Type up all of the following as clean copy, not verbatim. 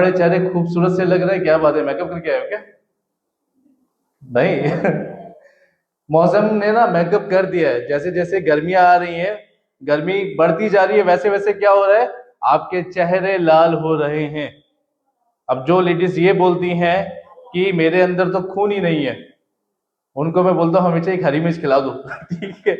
बड़े चेहरे खूबसूरत से लग रहे हैं, क्या बात है, मेकअप करके आए हो क्या? नहीं। मौसम ने ना मेकअप कर दिया है। जैसे जैसे गर्मियां आ रही हैं, गर्मी बढ़ती जा रही है, वैसे वैसे क्या हो रहा है, आपके चेहरे लाल हो रहे हैं। अब जो लेडीज ये बोलती हैं कि मेरे अंदर तो खून ही नहीं है, उनको मैं बोलता हूँ हमेशा एक हरी मिर्च खिला दो। ठीक है,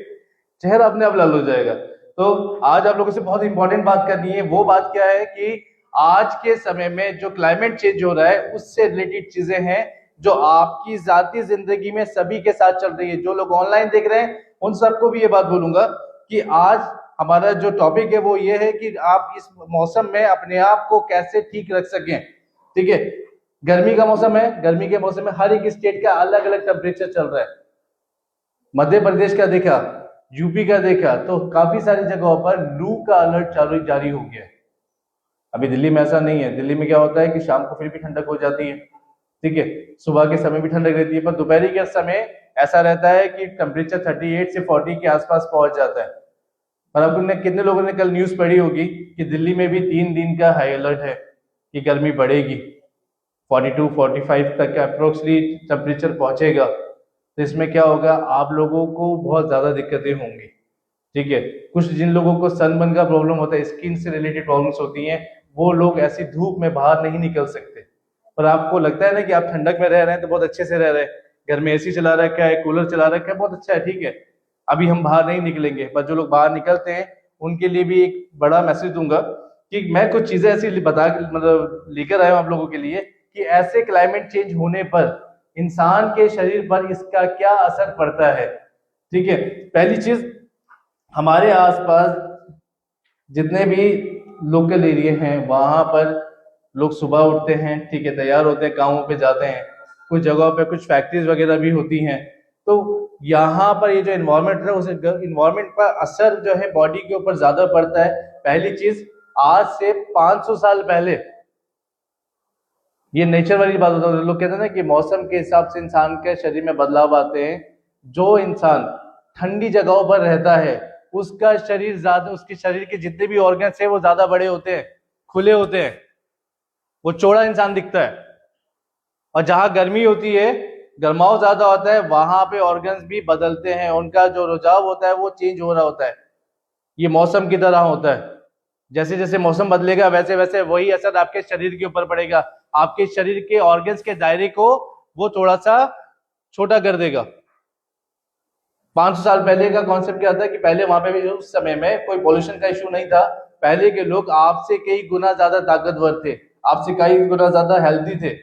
चेहरा अपने आप लाल हो जाएगा। तो आज आप लोगों से बहुत इंपॉर्टेंट बात करनी है। वो बात क्या है कि आज के समय में जो क्लाइमेट चेंज हो रहा है उससे रिलेटेड चीजें हैं जो आपकी जाती जिंदगी में सभी के साथ चल रही है। जो लोग ऑनलाइन देख रहे हैं उन सबको भी ये बात बोलूंगा कि आज हमारा जो टॉपिक है वो ये है कि आप इस मौसम में अपने आप को कैसे ठीक रख सकें। ठीक है, गर्मी का मौसम है, गर्मी के मौसम में हर एक स्टेट का अलग अलग टेम्परेचर चल रहा है। मध्य प्रदेश का देखा, यूपी का देखा, तो काफी सारी जगहों पर लू का अलर्ट चालू जारी हो गया है। अभी दिल्ली में ऐसा नहीं है। दिल्ली में क्या होता है कि शाम को फिर भी ठंडक हो जाती है, ठीक है, सुबह के समय भी ठंडक रहती है, पर दोपहर के समय ऐसा रहता है कि टेम्परेचर 38 से 40 के आसपास पहुंच जाता है। और आपने कितने लोगों ने कल न्यूज पढ़ी होगी कि दिल्ली में भी 3 दिन का हाई अलर्ट है कि गर्मी बढ़ेगी, 42-45 तक अप्रोक्सीमेटली टेम्परेचर पहुंचेगा। तो इसमें क्या होगा, आप लोगों को बहुत ज्यादा दिक्कतें होंगी। ठीक है, कुछ जिन लोगों को सनबर्न का प्रॉब्लम होता है, स्किन से रिलेटेड प्रॉब्लम्स होती हैं, वो लोग ऐसी धूप में बाहर नहीं निकल सकते। पर आपको लगता है ना कि आप ठंडक में रह रहे हैं तो बहुत अच्छे से रह रहे हैं, घर में एसी चला रखा है, कूलर चला रखा है, बहुत अच्छा है, ठीक है, अभी हम बाहर नहीं निकलेंगे। पर जो लोग बाहर निकलते हैं उनके लिए भी एक बड़ा मैसेज दूंगा कि मैं कुछ चीजें ऐसी बता मतलब लेकर आया हूं आप लोगों के लिए कि ऐसे क्लाइमेट चेंज होने पर इंसान के शरीर पर इसका क्या असर पड़ता है। ठीक है, पहली चीज, हमारे आसपास जितने भी लोकल एरिया हैं वहां पर लोग सुबह उठते हैं, ठीक है, तैयार होते हैं, कामों पे जाते हैं, कुछ जगहों पे कुछ फैक्ट्रीज वगैरह भी होती हैं। तो यहाँ पर ये जो इन्वायरमेंट है उस इन्वायरमेंट पर असर जो है बॉडी के ऊपर ज्यादा पड़ता है। पहली चीज, आज से 500 साल पहले, ये नेचर वाली बात होता है, लोग कहते हैं ना कि मौसम के हिसाब से इंसान के शरीर में बदलाव आते हैं। जो इंसान ठंडी जगहों पर रहता है उसका शरीर ज्यादा, उसके शरीर के जितने भी ऑर्गन्स है वो ज्यादा बड़े होते हैं, खुले होते हैं, वो चौड़ा इंसान दिखता है। और जहां गर्मी होती है, गर्माव ज्यादा होता है, वहां पे ऑर्गन्स भी बदलते हैं, उनका जो रुझाव होता है वो चेंज हो रहा होता है। ये मौसम की तरह होता है, जैसे जैसे मौसम बदलेगा वैसे वैसे वही असर आपके शरीर के ऊपर पड़ेगा। आपके शरीर के ऑर्गन्स के दायरे को वो थोड़ा सा छोटा कर देगा। 500 साल पहले का कॉन्सेप्ट क्या था कि पहले वहां पे भी उस समय में कोई पॉल्यूशन का इशू नहीं था। पहले के लोग आपसे कई गुना ज्यादा ताकतवर थे, आपसे कई गुना ज्यादा हेल्दी थे।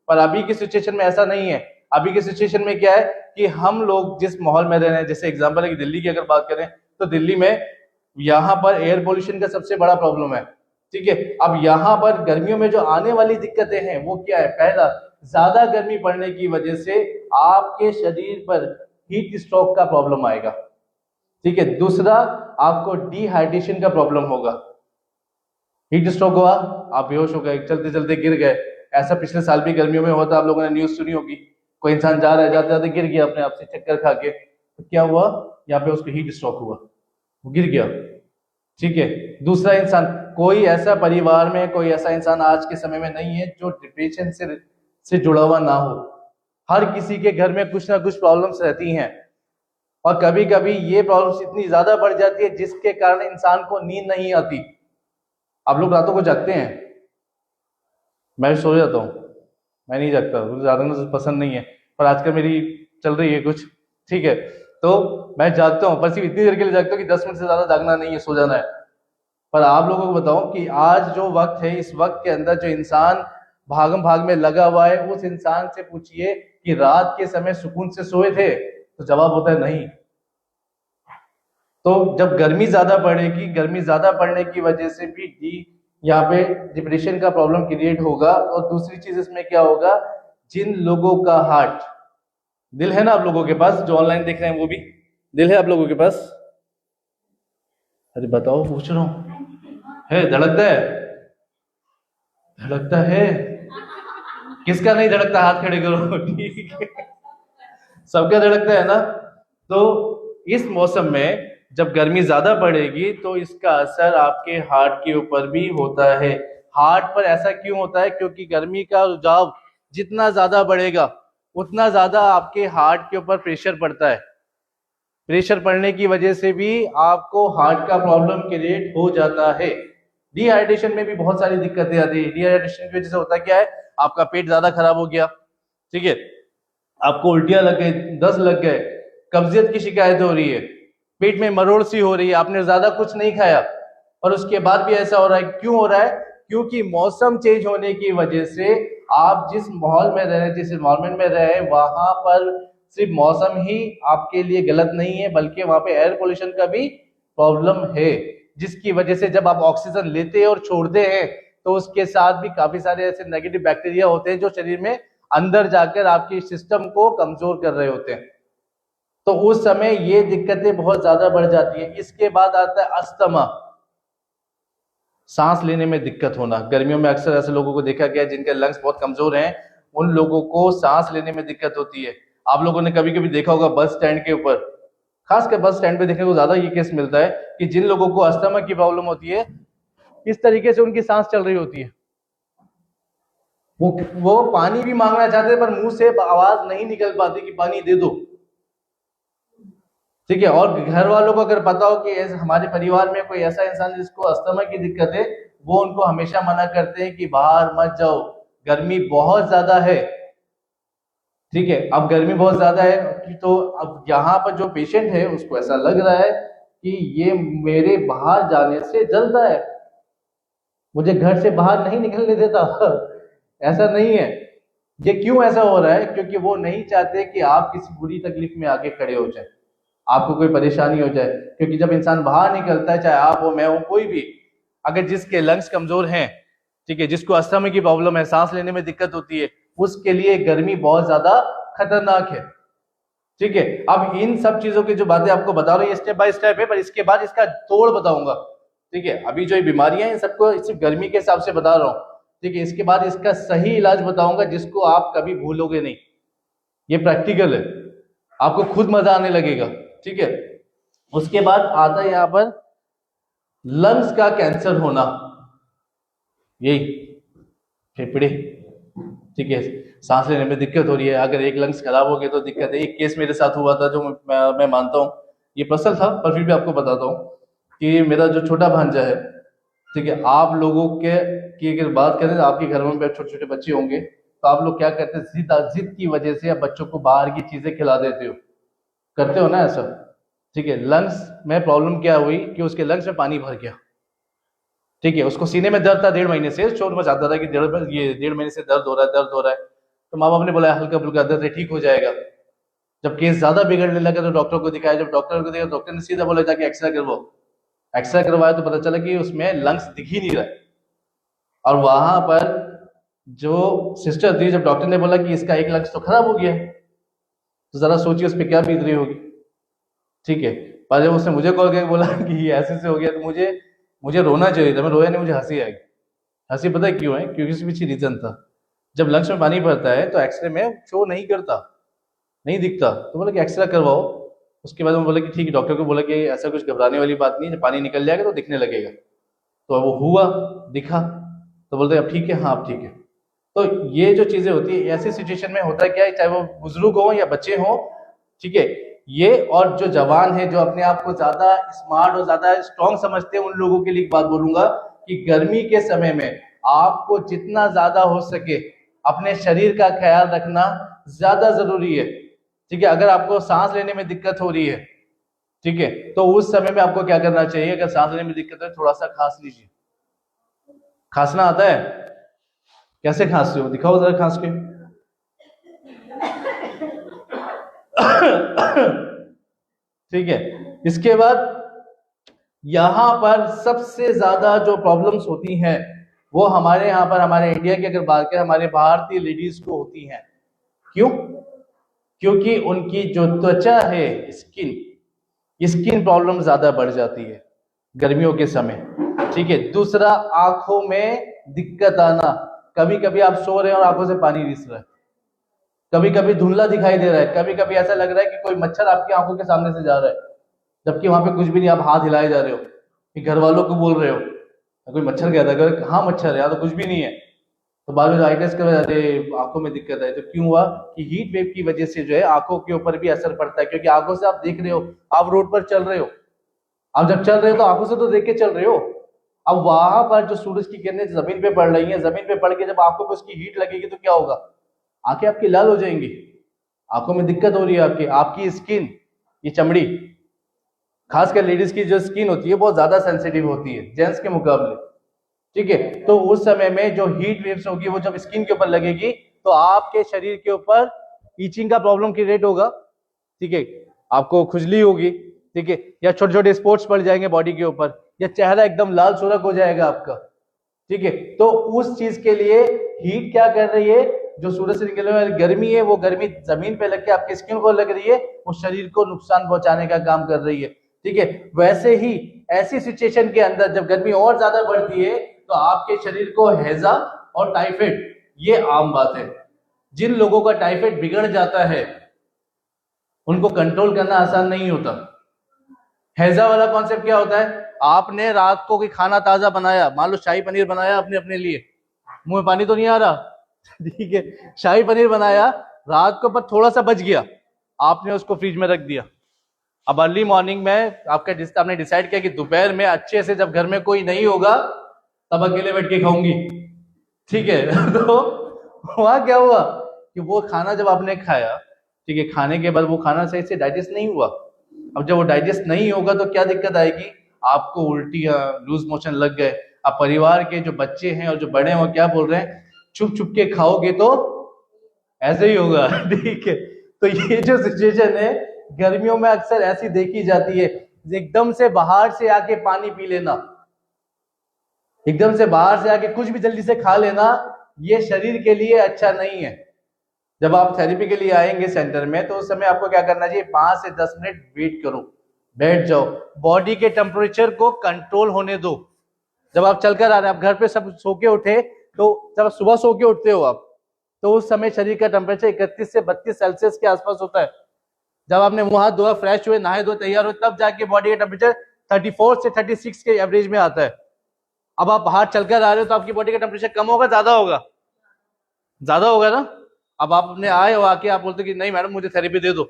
पर अभी की सिचुएशन में ऐसा नहीं है। अभी की सिचुएशन में क्या है कि हम लोग जिस माहौल में रह रहे हैं, जैसे एग्जांपल है कि दिल्ली की अगर बात करें तो दिल्ली में यहाँ पर एयर पोल्यूशन का सबसे बड़ा प्रॉब्लम है। ठीक है, अब यहाँ पर गर्मियों में जो आने वाली दिक्कतें हैं वो क्या है, पहला, ज्यादा गर्मी पड़ने की वजह से आपके शरीर पर हीट स्ट्रोक का प्रॉब्लम आएगा। ठीक है, दूसरा, आपको डिहाइड्रेशन का प्रॉब्लम होगा। हीट स्ट्रोक हुआ, आप बेहोश हो गए, चलते चलते गिर गए। ऐसा पिछले साल भी गर्मियों में होता, आप लोगों ने न्यूज सुनी होगी, कोई इंसान जा रहा है, जाते जाते गिर गया अपने आप से चक्कर खा के, तो क्या हुआ, यहाँ पे उसको हीट स्ट्रोक हुआ, वो गिर गया। ठीक है, दूसरा इंसान, कोई ऐसा परिवार में कोई ऐसा इंसान आज के समय में नहीं है जो डिप्रेशन से जुड़ा हुआ ना हो। हर किसी के घर में कुछ ना कुछ प्रॉब्लम्स रहती हैं, और कभी कभी ये प्रॉब्लम्स इतनी ज्यादा बढ़ जाती है जिसके कारण इंसान को नींद नहीं आती। आप लोग रातों को जागते हैं, मैं भी सो जाता हूँ, मैं नहीं जागता, मुझे जागना तो पसंद नहीं है, पर आजकल मेरी चल रही है कुछ, ठीक है, तो मैं जागता हूँ, पर सिर्फ इतनी देर के लिए जागता हूँ कि 10 मिनट से ज्यादा जागना नहीं है, सो जाना है। पर आप लोगों को बताऊं कि आज जो वक्त है, इस वक्त के अंदर जो इंसान भागम भाग में लगा हुआ है, उस इंसान से पूछिए कि रात के समय सुकून से सोए थे, तो जवाब होता है नहीं। तो जब गर्मी ज्यादा बढ़ेगी, गर्मी ज्यादा पड़ने की वजह से भी यहाँ पे डिप्रेशन का प्रॉब्लम क्रिएट होगा। और दूसरी चीज इसमें क्या होगा, जिन लोगों का हार्ट, दिल है ना आप लोगों के पास, जो ऑनलाइन देख रहे हैं वो भी, दिल है आप लोगों के पास? अरे बताओ, पूछ रहा हूं, है, धड़कता है? धड़कता है? किसका नहीं धड़कता, हाथ खड़े करो। ठीक है, सबका धड़कता है ना। तो इस मौसम में जब गर्मी ज्यादा पड़ेगी तो इसका असर आपके हार्ट के ऊपर भी होता है। हार्ट पर ऐसा क्यों होता है? क्योंकि गर्मी का रुझाव जितना ज्यादा बढ़ेगा उतना ज्यादा आपके हार्ट के ऊपर प्रेशर पड़ता है। प्रेशर पड़ने की वजह से भी आपको हार्ट का प्रॉब्लम क्रिएट हो जाता है। डिहाइड्रेशन में भी बहुत सारी दिक्कतें आती है। डिहाइड्रेशन की वजह से होता क्या है, आपका पेट ज्यादा खराब हो गया, ठीक है, आपको उल्टियां लग गई, दस्त लग गए, कब्जियत की शिकायत हो रही है, पेट में मरोड़ सी हो रही है, आपने ज्यादा कुछ नहीं खाया और उसके बाद भी ऐसा हो रहा है। क्यों हो रहा है? क्योंकि मौसम चेंज होने की वजह से आप जिस माहौल में रह रहे हैं, जिस इन्वायरमेंट में रहे हैं, वहां पर सिर्फ मौसम ही आपके लिए गलत नहीं है, बल्कि वहां पे एयर पोल्यूशन का भी प्रॉब्लम है, जिसकी वजह से जब आप ऑक्सीजन लेते हैं और छोड़ते हैं तो उसके साथ भी काफी सारे ऐसे नेगेटिव बैक्टीरिया होते हैं जो शरीर में अंदर जाकर आपके सिस्टम को कमजोर कर रहे होते हैं। तो उस समय ये दिक्कतें बहुत ज्यादा बढ़ जाती है। इसके बाद आता है अस्थमा, सांस लेने में दिक्कत होना। गर्मियों में अक्सर ऐसे लोगों को देखा गया है जिनके लंग्स बहुत कमजोर हैं, उन लोगों को सांस लेने में दिक्कत होती है। आप लोगों ने कभी कभी देखा होगा बस स्टैंड के ऊपर, खासकर बस स्टैंड पे देखने को ज्यादा ये केस मिलता है कि जिन लोगों को अस्थमा की प्रॉब्लम होती है, इस तरीके से उनकी सांस चल रही होती है, वो पानी भी मांगना चाहते हैं पर मुंह से आवाज नहीं निकल पाती कि पानी दे दो, ठीक है। और घर वालों को अगर पता हो कि हमारे परिवार में कोई ऐसा इंसान जिसको अस्थमा की दिक्कत है, वो उनको हमेशा मना करते हैं कि बाहर मत जाओ, गर्मी बहुत ज्यादा है, ठीक है। अब गर्मी बहुत ज्यादा है तो अब यहाँ पर जो पेशेंट है उसको ऐसा लग रहा है कि ये मेरे बाहर जाने से जलता है, मुझे घर से बाहर नहीं निकलने देता ऐसा नहीं है। ये क्यों ऐसा हो रहा है? क्योंकि वो नहीं चाहते कि आप किसी बुरी तकलीफ में आके खड़े हो जाए, आपको कोई परेशानी हो जाए। क्योंकि जब इंसान बाहर निकलता है, चाहे आप हो, मैं हूं, कोई भी, अगर जिसके लंग्स कमजोर हैं, ठीक है, जिसको अस्थमा की प्रॉब्लम है, सांस लेने में दिक्कत होती है, उसके लिए गर्मी बहुत ज्यादा खतरनाक है, ठीक है। अब इन सब चीजों की जो बातें आपको बता रहा हूं, ये स्टेप बाय स्टेप है, पर इसके बाद इसका तोड़ बताऊंगा, ठीक है। अभी जो ये बीमारियां हैं सबको सिर्फ गर्मी के हिसाब से बता रहा हूं, ठीक है। इसके बाद इसका सही इलाज बताऊंगा जिसको आप कभी भूलोगे नहीं। ये प्रैक्टिकल है, आपको खुद मजा आने लगेगा, ठीक है। उसके बाद आता है यहां पर लंग्स का कैंसर होना, यही फेफड़े, ठीक है, सांस लेने में दिक्कत हो रही है। अगर एक लंग्स खराब हो गए तो दिक्कत है। एक केस मेरे साथ हुआ था जो मैं मानता हूँ ये पर्सनल था, पर फिर भी आपको बताता हूँ कि मेरा जो छोटा भांजा है, ठीक है, आप लोगों के की अगर बात करें, आपके घर में छोटे छोटे बच्चे होंगे तो आप लोग क्या करते हैं, जिद की वजह से आप बच्चों को बाहर की चीजें खिला देते हो, करते हो ना ऐसा, ठीक है। लंग्स में प्रॉब्लम क्या हुई कि उसके लंग्स में पानी भर गया, ठीक है, उसको सीने में दर्द था, 1.5 महीने से शोर मचाता था कि 1.5 महीने से दर्द हो रहा है, दर्द हो रहा है। तो माँ बाप ने बोला हल्का फुल्का दर्द है, ठीक हो जाएगा। जब केस ज्यादा बिगड़ने लगा तो डॉक्टर को दिखाया, जब डॉक्टर को देखा, डॉक्टर ने सीधा बोला जाके एक्सरे करवाओ। एक्सरे करवाया तो पता चला कि उसमें लंग्स दिख ही नहीं रहा है। और वहां पर जो सिस्टर थी, जब डॉक्टर ने बोला कि इसका एक लंग्स तो खराब हो गया, तो जरा सोचिए उस पर क्या बीत रही होगी, ठीक है। पर जब उसने मुझे कॉल करके बोला कि ये ऐसे से हो गया, तो मुझे रोना चाहिए था, मैं रोया नहीं, मुझे हंसी आई। हंसी पता है क्यों है? क्योंकि उसके पीछे रीजन था। जब लंग्स में पानी भरता है तो एक्सरे में शो नहीं करता, नहीं दिखता, तो बोला कि एक्सरे करवाओ। उसके बाद मैं बोला कि ठीक है, डॉक्टर को बोला कि ऐसा कुछ घबराने वाली बात नहीं है, जब पानी निकल जाएगा तो दिखने लगेगा। तो वो हुआ, दिखा, तो बोलते अब ठीक है, हाँ अब ठीक है। तो ये जो चीजें होती है, ऐसी सिचुएशन में होता है क्या है, चाहे वो बुजुर्ग हो या बच्चे हो, ठीक है, ये और जो जवान है, जो अपने आप को ज्यादा स्मार्ट और ज्यादा स्ट्रॉन्ग समझते हैं, उन लोगों के लिए एक बात बोलूंगा कि गर्मी के समय में आपको जितना ज्यादा हो सके अपने शरीर का ख्याल रखना ज्यादा जरूरी है, ठीक है। अगर आपको सांस लेने में दिक्कत हो रही है, ठीक है, तो उस समय में आपको क्या करना चाहिए? अगर सांस लेने में दिक्कत है, थोड़ा सा खांस लीजिए। खांसना आता है? कैसे खांसते हो, दिखाओ जरा खांस के ठीक है। इसके बाद यहां पर सबसे ज्यादा जो प्रॉब्लम्स होती हैं वो हमारे यहाँ पर, हमारे इंडिया की अगर बात करें, हमारे भारतीय लेडीज को होती हैं। क्यों? क्योंकि उनकी जो त्वचा है, स्किन प्रॉब्लम ज्यादा बढ़ जाती है गर्मियों के समय, ठीक है। दूसरा, आंखों में दिक्कत आना, कभी कभी आप सो रहे हैं और आंखों से पानी रिस रहा है, कभी कभी धुंधला दिखाई दे रहा है, कभी कभी ऐसा लग रहा है कि कोई मच्छर आपकी आंखों के सामने से जा रहा है, जबकि वहां पे कुछ भी नहीं, आप हाथ हिलाए जा रहे हो, घर वालों को बोल रहे हो, कोई मच्छर गया था, अगर हाँ मच्छर है, यहाँ तो कुछ भी नहीं है। तो बाद में आई टेस्ट कर, अरे आंखों में दिक्कत है। तो क्यों हुआ कि हीट वेव की वजह से जो है आंखों के ऊपर भी असर पड़ता है, क्योंकि आंखों से आप देख रहे हो, आप रोड पर चल रहे हो, आप जब चल रहे हो तो आंखों से तो देख के चल रहे हो। अब वहां पर जो सूरज की किरणें जमीन पे पड़ रही हैं, जमीन पे पड़ के जब आंखों पे उसकी हीट लगेगी तो क्या होगा, आंखें आपकी लाल हो जाएंगी, आंखों में दिक्कत हो रही है। आपकी आपकी स्किन, ये चमड़ी, खासकर लेडीज की जो स्किन होती है बहुत ज्यादा सेंसिटिव होती है जेंट्स के मुकाबले। ठीक है, तो उस समय में जो हीट वेव्स होगी वो जब स्किन के ऊपर लगेगी तो आपके शरीर के ऊपर ईचिंग का प्रॉब्लम क्रिएट होगा। ठीक है, आपको खुजली होगी। ठीक है, या छोटे छोटे स्पॉट्स पड़ जाएंगे बॉडी के ऊपर, या चेहरा एकदम लाल सुर्ख हो जाएगा आपका। ठीक है, तो उस चीज के लिए हीट क्या कर रही है, जो सूरज से निकलने वाली गर्मी है वो गर्मी जमीन पे लग के आपके स्किन को लग रही है, वो शरीर को नुकसान पहुंचाने का काम कर रही है। ठीक है, वैसे ही ऐसी सिचुएशन के अंदर जब गर्मी और ज्यादा बढ़ती है तो आपके शरीर को हैजा और टाइफाइड, ये आम बात है। जिन लोगों का टाइफाइड बिगड़ जाता है उनको कंट्रोल करना आसान नहीं होता। हैजा वाला कॉन्सेप्ट क्या होता है, आपने रात को कोई खाना ताजा बनाया, मान लो शाही पनीर बनाया आपने अपने लिए, मुंह में पानी तो नहीं आ रहा, ठीक है, शाही पनीर बनाया, रात को पर थोड़ा सा बच गया, आपने उसको फ्रिज में रख दिया। अब अर्ली मॉर्निंग में आपने डिसाइड किया कि दोपहर में अच्छे से जब घर में कोई नहीं होगा तब अकेले बैठ के खाऊंगी। ठीक है तो वहां क्या हुआ कि वो खाना जब आपने खाया, ठीक है, खाने के बाद वो खाना सही से डाइजेस्ट नहीं हुआ। अब जब वो डाइजेस्ट नहीं होगा तो क्या दिक्कत आएगी, आपको उल्टियां, लूज मोशन लग गए। अब परिवार के जो बच्चे हैं और जो बड़े हैं वो क्या बोल रहे हैं, छुप छुप के खाओगे तो ऐसे ही होगा ठीक है, तो ये जो सिचुएशन है गर्मियों में अक्सर ऐसी देखी जाती है। एकदम से बाहर से आके पानी पी लेना, एकदम से बाहर से आके कुछ भी जल्दी से खा लेना, ये शरीर के लिए अच्छा नहीं है। जब आप थेरेपी के लिए आएंगे सेंटर में तो उस समय आपको क्या करना चाहिए, 5 से 10 मिनट वेट करो, बैठ जाओ, बॉडी के टेम्परेचर को कंट्रोल होने दो। जब आप चलकर आ रहे हैं, आप घर पे सब सो के उठे, तो जब सुबह सो के उठते हो आप, तो उस समय शरीर का टेम्परेचर 31 से 32 सेल्सियस के आसपास होता है। जब आपने मुंह हाथ धोया, फ्रेश हुए, नहाए धोए, तैयार हुए, तब जाके बॉडी का टेम्परेचर 34 से 36 के एवरेज में आता है। अब आप बाहर चलकर आ रहे हो तो आपकी बॉडी का टेम्परेचर कम होगा, ज्यादा होगा, ज्यादा होगा ना। अब आप अपने आए हो, आके आप बोलते कि नहीं मैडम मुझे थेरेपी दे दो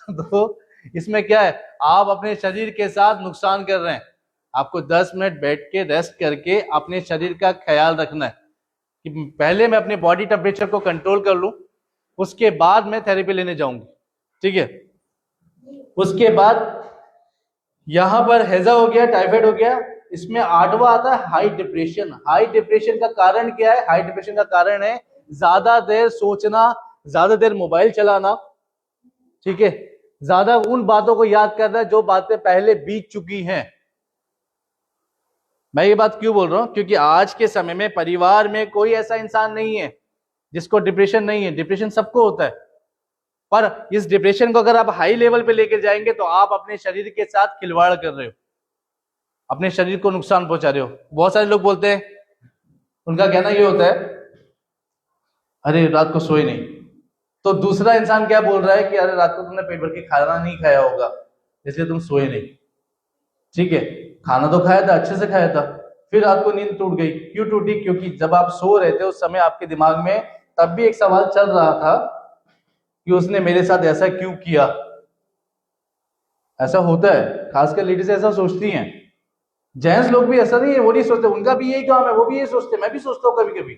तो इसमें क्या है, आप अपने शरीर के साथ नुकसान कर रहे हैं। आपको 10 मिनट बैठ के रेस्ट करके अपने शरीर का ख्याल रखना है कि पहले मैं अपने बॉडी टेम्परेचर को कंट्रोल कर लूं, उसके बाद मैं थेरेपी लेने जाऊंगी। ठीक है, उसके बाद यहां पर हैजा हो गया, टाइफाइड हो गया। इसमें 8वां आता है हाई डिप्रेशन। हाई डिप्रेशन का कारण क्या है, हाई डिप्रेशन का कारण है ज्यादा देर सोचना, ज्यादा देर मोबाइल चलाना। ठीक है, ज्यादा उन बातों को याद करना जो बातें पहले बीत चुकी हैं। मैं ये बात क्यों बोल रहा हूं, क्योंकि आज के समय में परिवार में कोई ऐसा इंसान नहीं है जिसको डिप्रेशन नहीं है। डिप्रेशन सबको होता है, पर इस डिप्रेशन को अगर आप हाई लेवल पे लेकर जाएंगे तो आप अपने शरीर के साथ खिलवाड़ कर रहे हो, अपने शरीर को नुकसान पहुंचा रहे हो। बहुत सारे लोग बोलते हैं, उनका कहना ये होता है अरे रात को सोए नहीं, तो दूसरा इंसान क्या बोल रहा है कि अरे रात को तुमने पेट भर के खाना नहीं खाया होगा इसलिए तुम सोए नहीं। ठीक है, खाना तो खाया था, अच्छे से खाया था, फिर रात को नींद टूट गई। क्यों टूटी, क्योंकि जब आप सो रहे थे उस समय आपके दिमाग में तब भी एक सवाल चल रहा था कि उसने मेरे साथ ऐसा क्यों किया। ऐसा होता है, खासकर लेडीज ऐसा सोचती हैं। जेंट्स लोग भी ऐसा नहीं है, वो नहीं सोचते, उनका भी यही काम है, वो भी यही सोचते, मैं भी सोचता हूँ कभी कभी,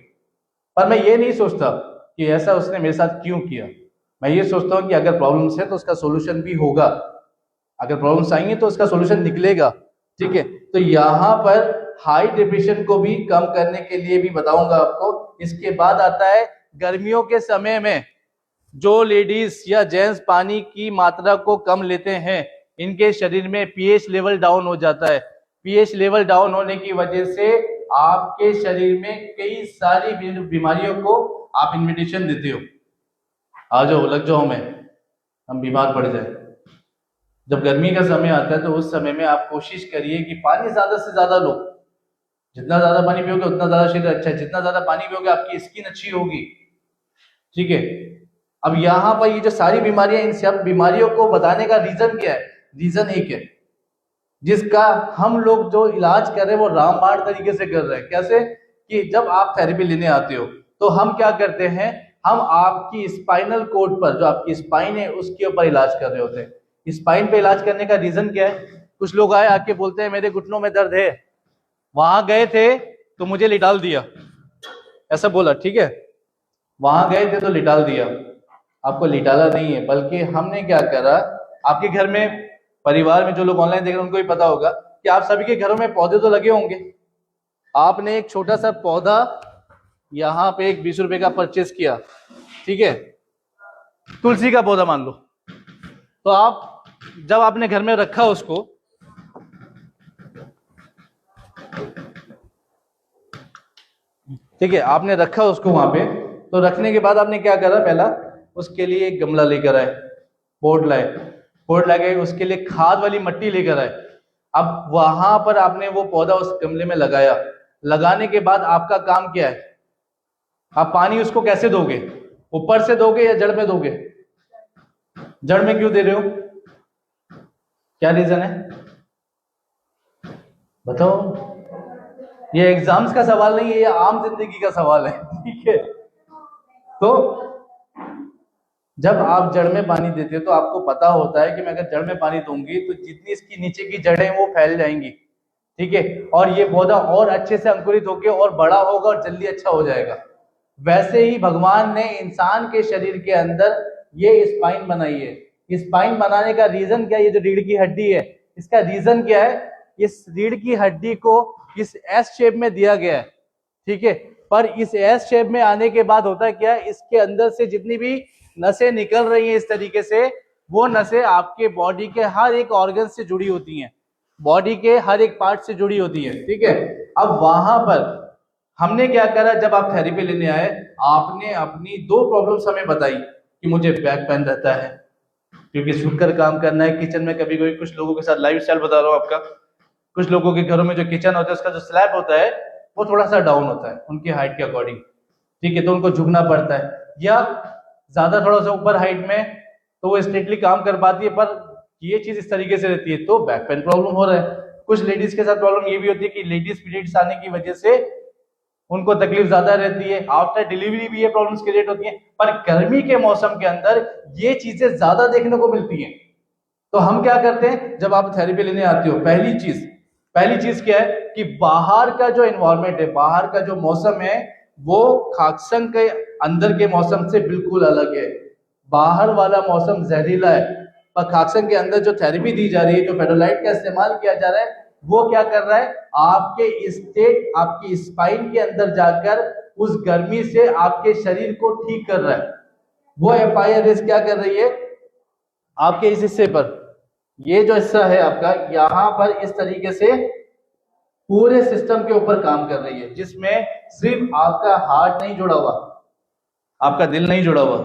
पर मैं ये नहीं सोचता कि ऐसा उसने मेरे साथ क्यों किया। मैं ये सोचता हूँ कि अगर प्रॉब्लम्स है तो उसका सोल्यूशन भी होगा, अगर प्रॉब्लम्स आएंगे तो उसका सोल्यूशन निकलेगा। ठीक है, तो यहाँ पर हाई डिप्रेशन को भी कम करने के लिए भी बताऊंगा आपको। इसके बाद आता है गर्मियों के समय में जो लेडीज या जेंट्स पानी की मात्रा को कम लेते हैं, इनके शरीर में पीएच लेवल डाउन हो जाता है। पीएच लेवल डाउन होने की वजह से आपके शरीर में कई सारी बीमारियों को आप इन्विटेशन देते हो, आ जाओ लग जाओ में, हम बीमार पड़ जाए। जब गर्मी का समय आता है तो उस समय में आप कोशिश करिए कि पानी ज्यादा से ज्यादा लो। जितना ज्यादा पानी पियोगे उतना ज्यादा शरीर अच्छा है, जितना ज्यादा पानी पियोगे आपकी स्किन अच्छी होगी। ठीक है, अब यहाँ पर ये जो सारी बीमारियां, इन सब बीमारियों को बताने का रीजन क्या है, रीजन एक है जिसका हम लोग जो इलाज कर रहे हैं वो रामबाण तरीके से कर रहे हैं। कैसे कि जब आप थेरेपी लेने आते हो तो हम क्या करते हैं, हम आपकी स्पाइनल कोड पर, जो आपकी स्पाइन है उसके ऊपर इलाज कर रहे होते हैं। स्पाइन पे इलाज करने का रीजन क्या है? कुछ लोग आए आके बोलते हैं मेरे घुटनों में दर्द है, वहां गए थे तो मुझे लिटाल दिया, ऐसा बोला, ठीक है, वहां गए थे तो लिटाल दिया। आपको लिटाला नहीं है, बल्कि हमने क्या करा, आपके घर में, परिवार में जो लोग ऑनलाइन देख रहे हैं उनको भी पता होगा कि आप सभी के घरों में पौधे तो लगे होंगे। आपने एक छोटा सा पौधा यहाँ पे एक 20 रुपए का परचेस किया, ठीक है, तुलसी का पौधा मान लो, तो आप जब आपने घर में रखा उसको, ठीक है, आपने रखा उसको वहां पे, तो रखने के बाद आपने क्या करा, पहला उसके लिए एक गमला लेकर आए, पोर्ट लाए, पोर्ट लाके उसके लिए खाद वाली मिट्टी लेकर आए। अब वहां पर आपने वो पौधा उस गमले में लगाया। लगाने के बाद आपका काम क्या है, आप पानी उसको कैसे दोगे, ऊपर से दोगे या जड़ में दोगे? जड़ में क्यों दे रहे हो, क्या रीजन है बताओ? ये एग्जाम्स का सवाल नहीं है, ये आम जिंदगी का सवाल है, ठीक है। तो जब आप जड़ में पानी देते हो तो आपको पता होता है कि मैं अगर जड़ में पानी दूंगी तो जितनी इसकी नीचे की जड़ें वो फैल जाएंगी, ठीक है, और ये पौधा और अच्छे से अंकुरित होकर और बड़ा होगा और जल्दी अच्छा हो जाएगा। वैसे ही भगवान ने इंसान के शरीर के अंदर ये स्पाइन बनाई है। स्पाइन बनाने का रीजन क्या है? ये जो रीढ़ की हड्डी है, इसका रीजन क्या है? इस रीढ़ की हड्डी को इस एस शेप में दिया गया है, ठीक है, पर इस एस शेप में आने के बाद होता क्या है, इसके अंदर से जितनी भी नसें निकल रही हैं इस तरीके से, वो नसें आपके बॉडी के हर एक ऑर्गन से जुड़ी होती हैं, बॉडी के हर एक पार्ट से जुड़ी होती है, ठीक है। अब वहां पर हमने क्या करा, जब आप थेरेपी लेने आए, आपने अपनी 2 प्रॉब्लम्स हमें बताई कि मुझे बैक पेन रहता है क्योंकि झुककर काम करना है किचन में, कभी कभी कुछ लोगों के साथ लाइफ स्टाइल बता रहा हूँ आपका, कुछ लोगों के घरों में जो किचन होता है उसका जो स्लैब होता है वो थोड़ा सा डाउन होता है उनकी हाइट के अकॉर्डिंग, ठीक है, तो उनको झुकना पड़ता है, या ज्यादा थोड़ा सा ऊपर हाइट में तो वो स्ट्रेटली काम कर पाती है, पर ये चीज इस तरीके से रहती है तो बैक पेन प्रॉब्लम हो रहा है। कुछ लेडीज के साथ प्रॉब्लम ये भी होती है कि लेडीज पीरियड्स आने की वजह से उनको तकलीफ ज्यादा रहती है, आफ्टर डिलीवरी भी ये प्रॉब्लम्स क्रिएट होती हैं, पर गर्मी के मौसम के अंदर ये चीजें ज्यादा देखने को मिलती हैं। तो हम क्या करते हैं, जब आप थेरेपी लेने आते हो, पहली चीज क्या है कि बाहर का जो एनवायरमेंट है, बाहर का जो मौसम है वो खाकसंग के अंदर के मौसम से बिल्कुल अलग है। बाहर वाला मौसम जहरीला है, पर खाकसंग के अंदर जो थेरेपी दी जा रही है, जो फेडोलाइट का इस्तेमाल किया जा रहा है, वो क्या कर रहा है, आपके स्टेट, आपकी स्पाइन के अंदर जाकर उस गर्मी से आपके शरीर को ठीक कर रहा है। वो FIRS क्या कर रही है, आपके इस हिस्से पर, ये जो हिस्सा है आपका, यहां पर इस तरीके से पूरे सिस्टम के ऊपर काम कर रही है, जिसमें सिर्फ आपका हार्ट नहीं जुड़ा हुआ, आपका दिल नहीं जुड़ा हुआ,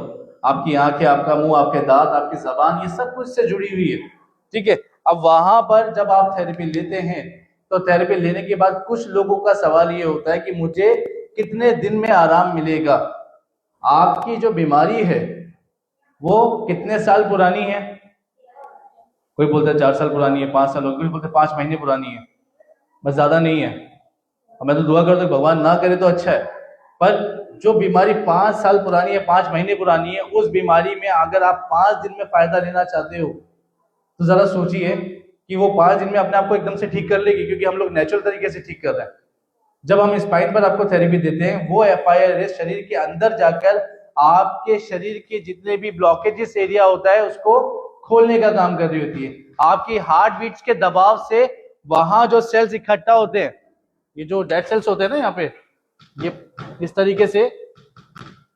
आपकी आंखें, आपका मुंह, आपके दांत, आपकी जबान, ये सब कुछ से जुड़ी हुई है, ठीक है। अब वहां पर जब आप थेरेपी लेते हैं तो थेरेपी लेने के बाद कुछ लोगों का सवाल ये होता है कि मुझे कितने दिन में आराम मिलेगा। आपकी जो बीमारी है वो कितने साल पुरानी है? कोई बोलता है 4 साल पुरानी है, 5 साल, कोई बोलता है 5 महीने पुरानी है, बस ज्यादा नहीं है। और मैं तो दुआ करता हूं भगवान ना करे तो अच्छा है, पर जो बीमारी 5 साल पुरानी है, 5 महीने पुरानी है, उस बीमारी में अगर आप 5 दिन में फायदा लेना चाहते हो तो जरा सोचिए कि वो 5 दिन में अपने आप को एकदम से ठीक कर लेगी, क्योंकि हम लोग नेचुरल तरीके से ठीक कर रहे हैं। जब हम स्पाइन पर आपको थेरेपी देते हैं, वो FIRS शरीर के अंदर जाकर आपके शरीर के जितने भी ब्लॉकेजेस एरिया होता है उसको खोलने का काम कर रही होती है। आपकी हार्ट बीट्स के दबाव से वहां जो सेल्स इकट्ठा होते हैं, ये जो डेड सेल्स होते हैं ना, यहाँ पे ये इस तरीके से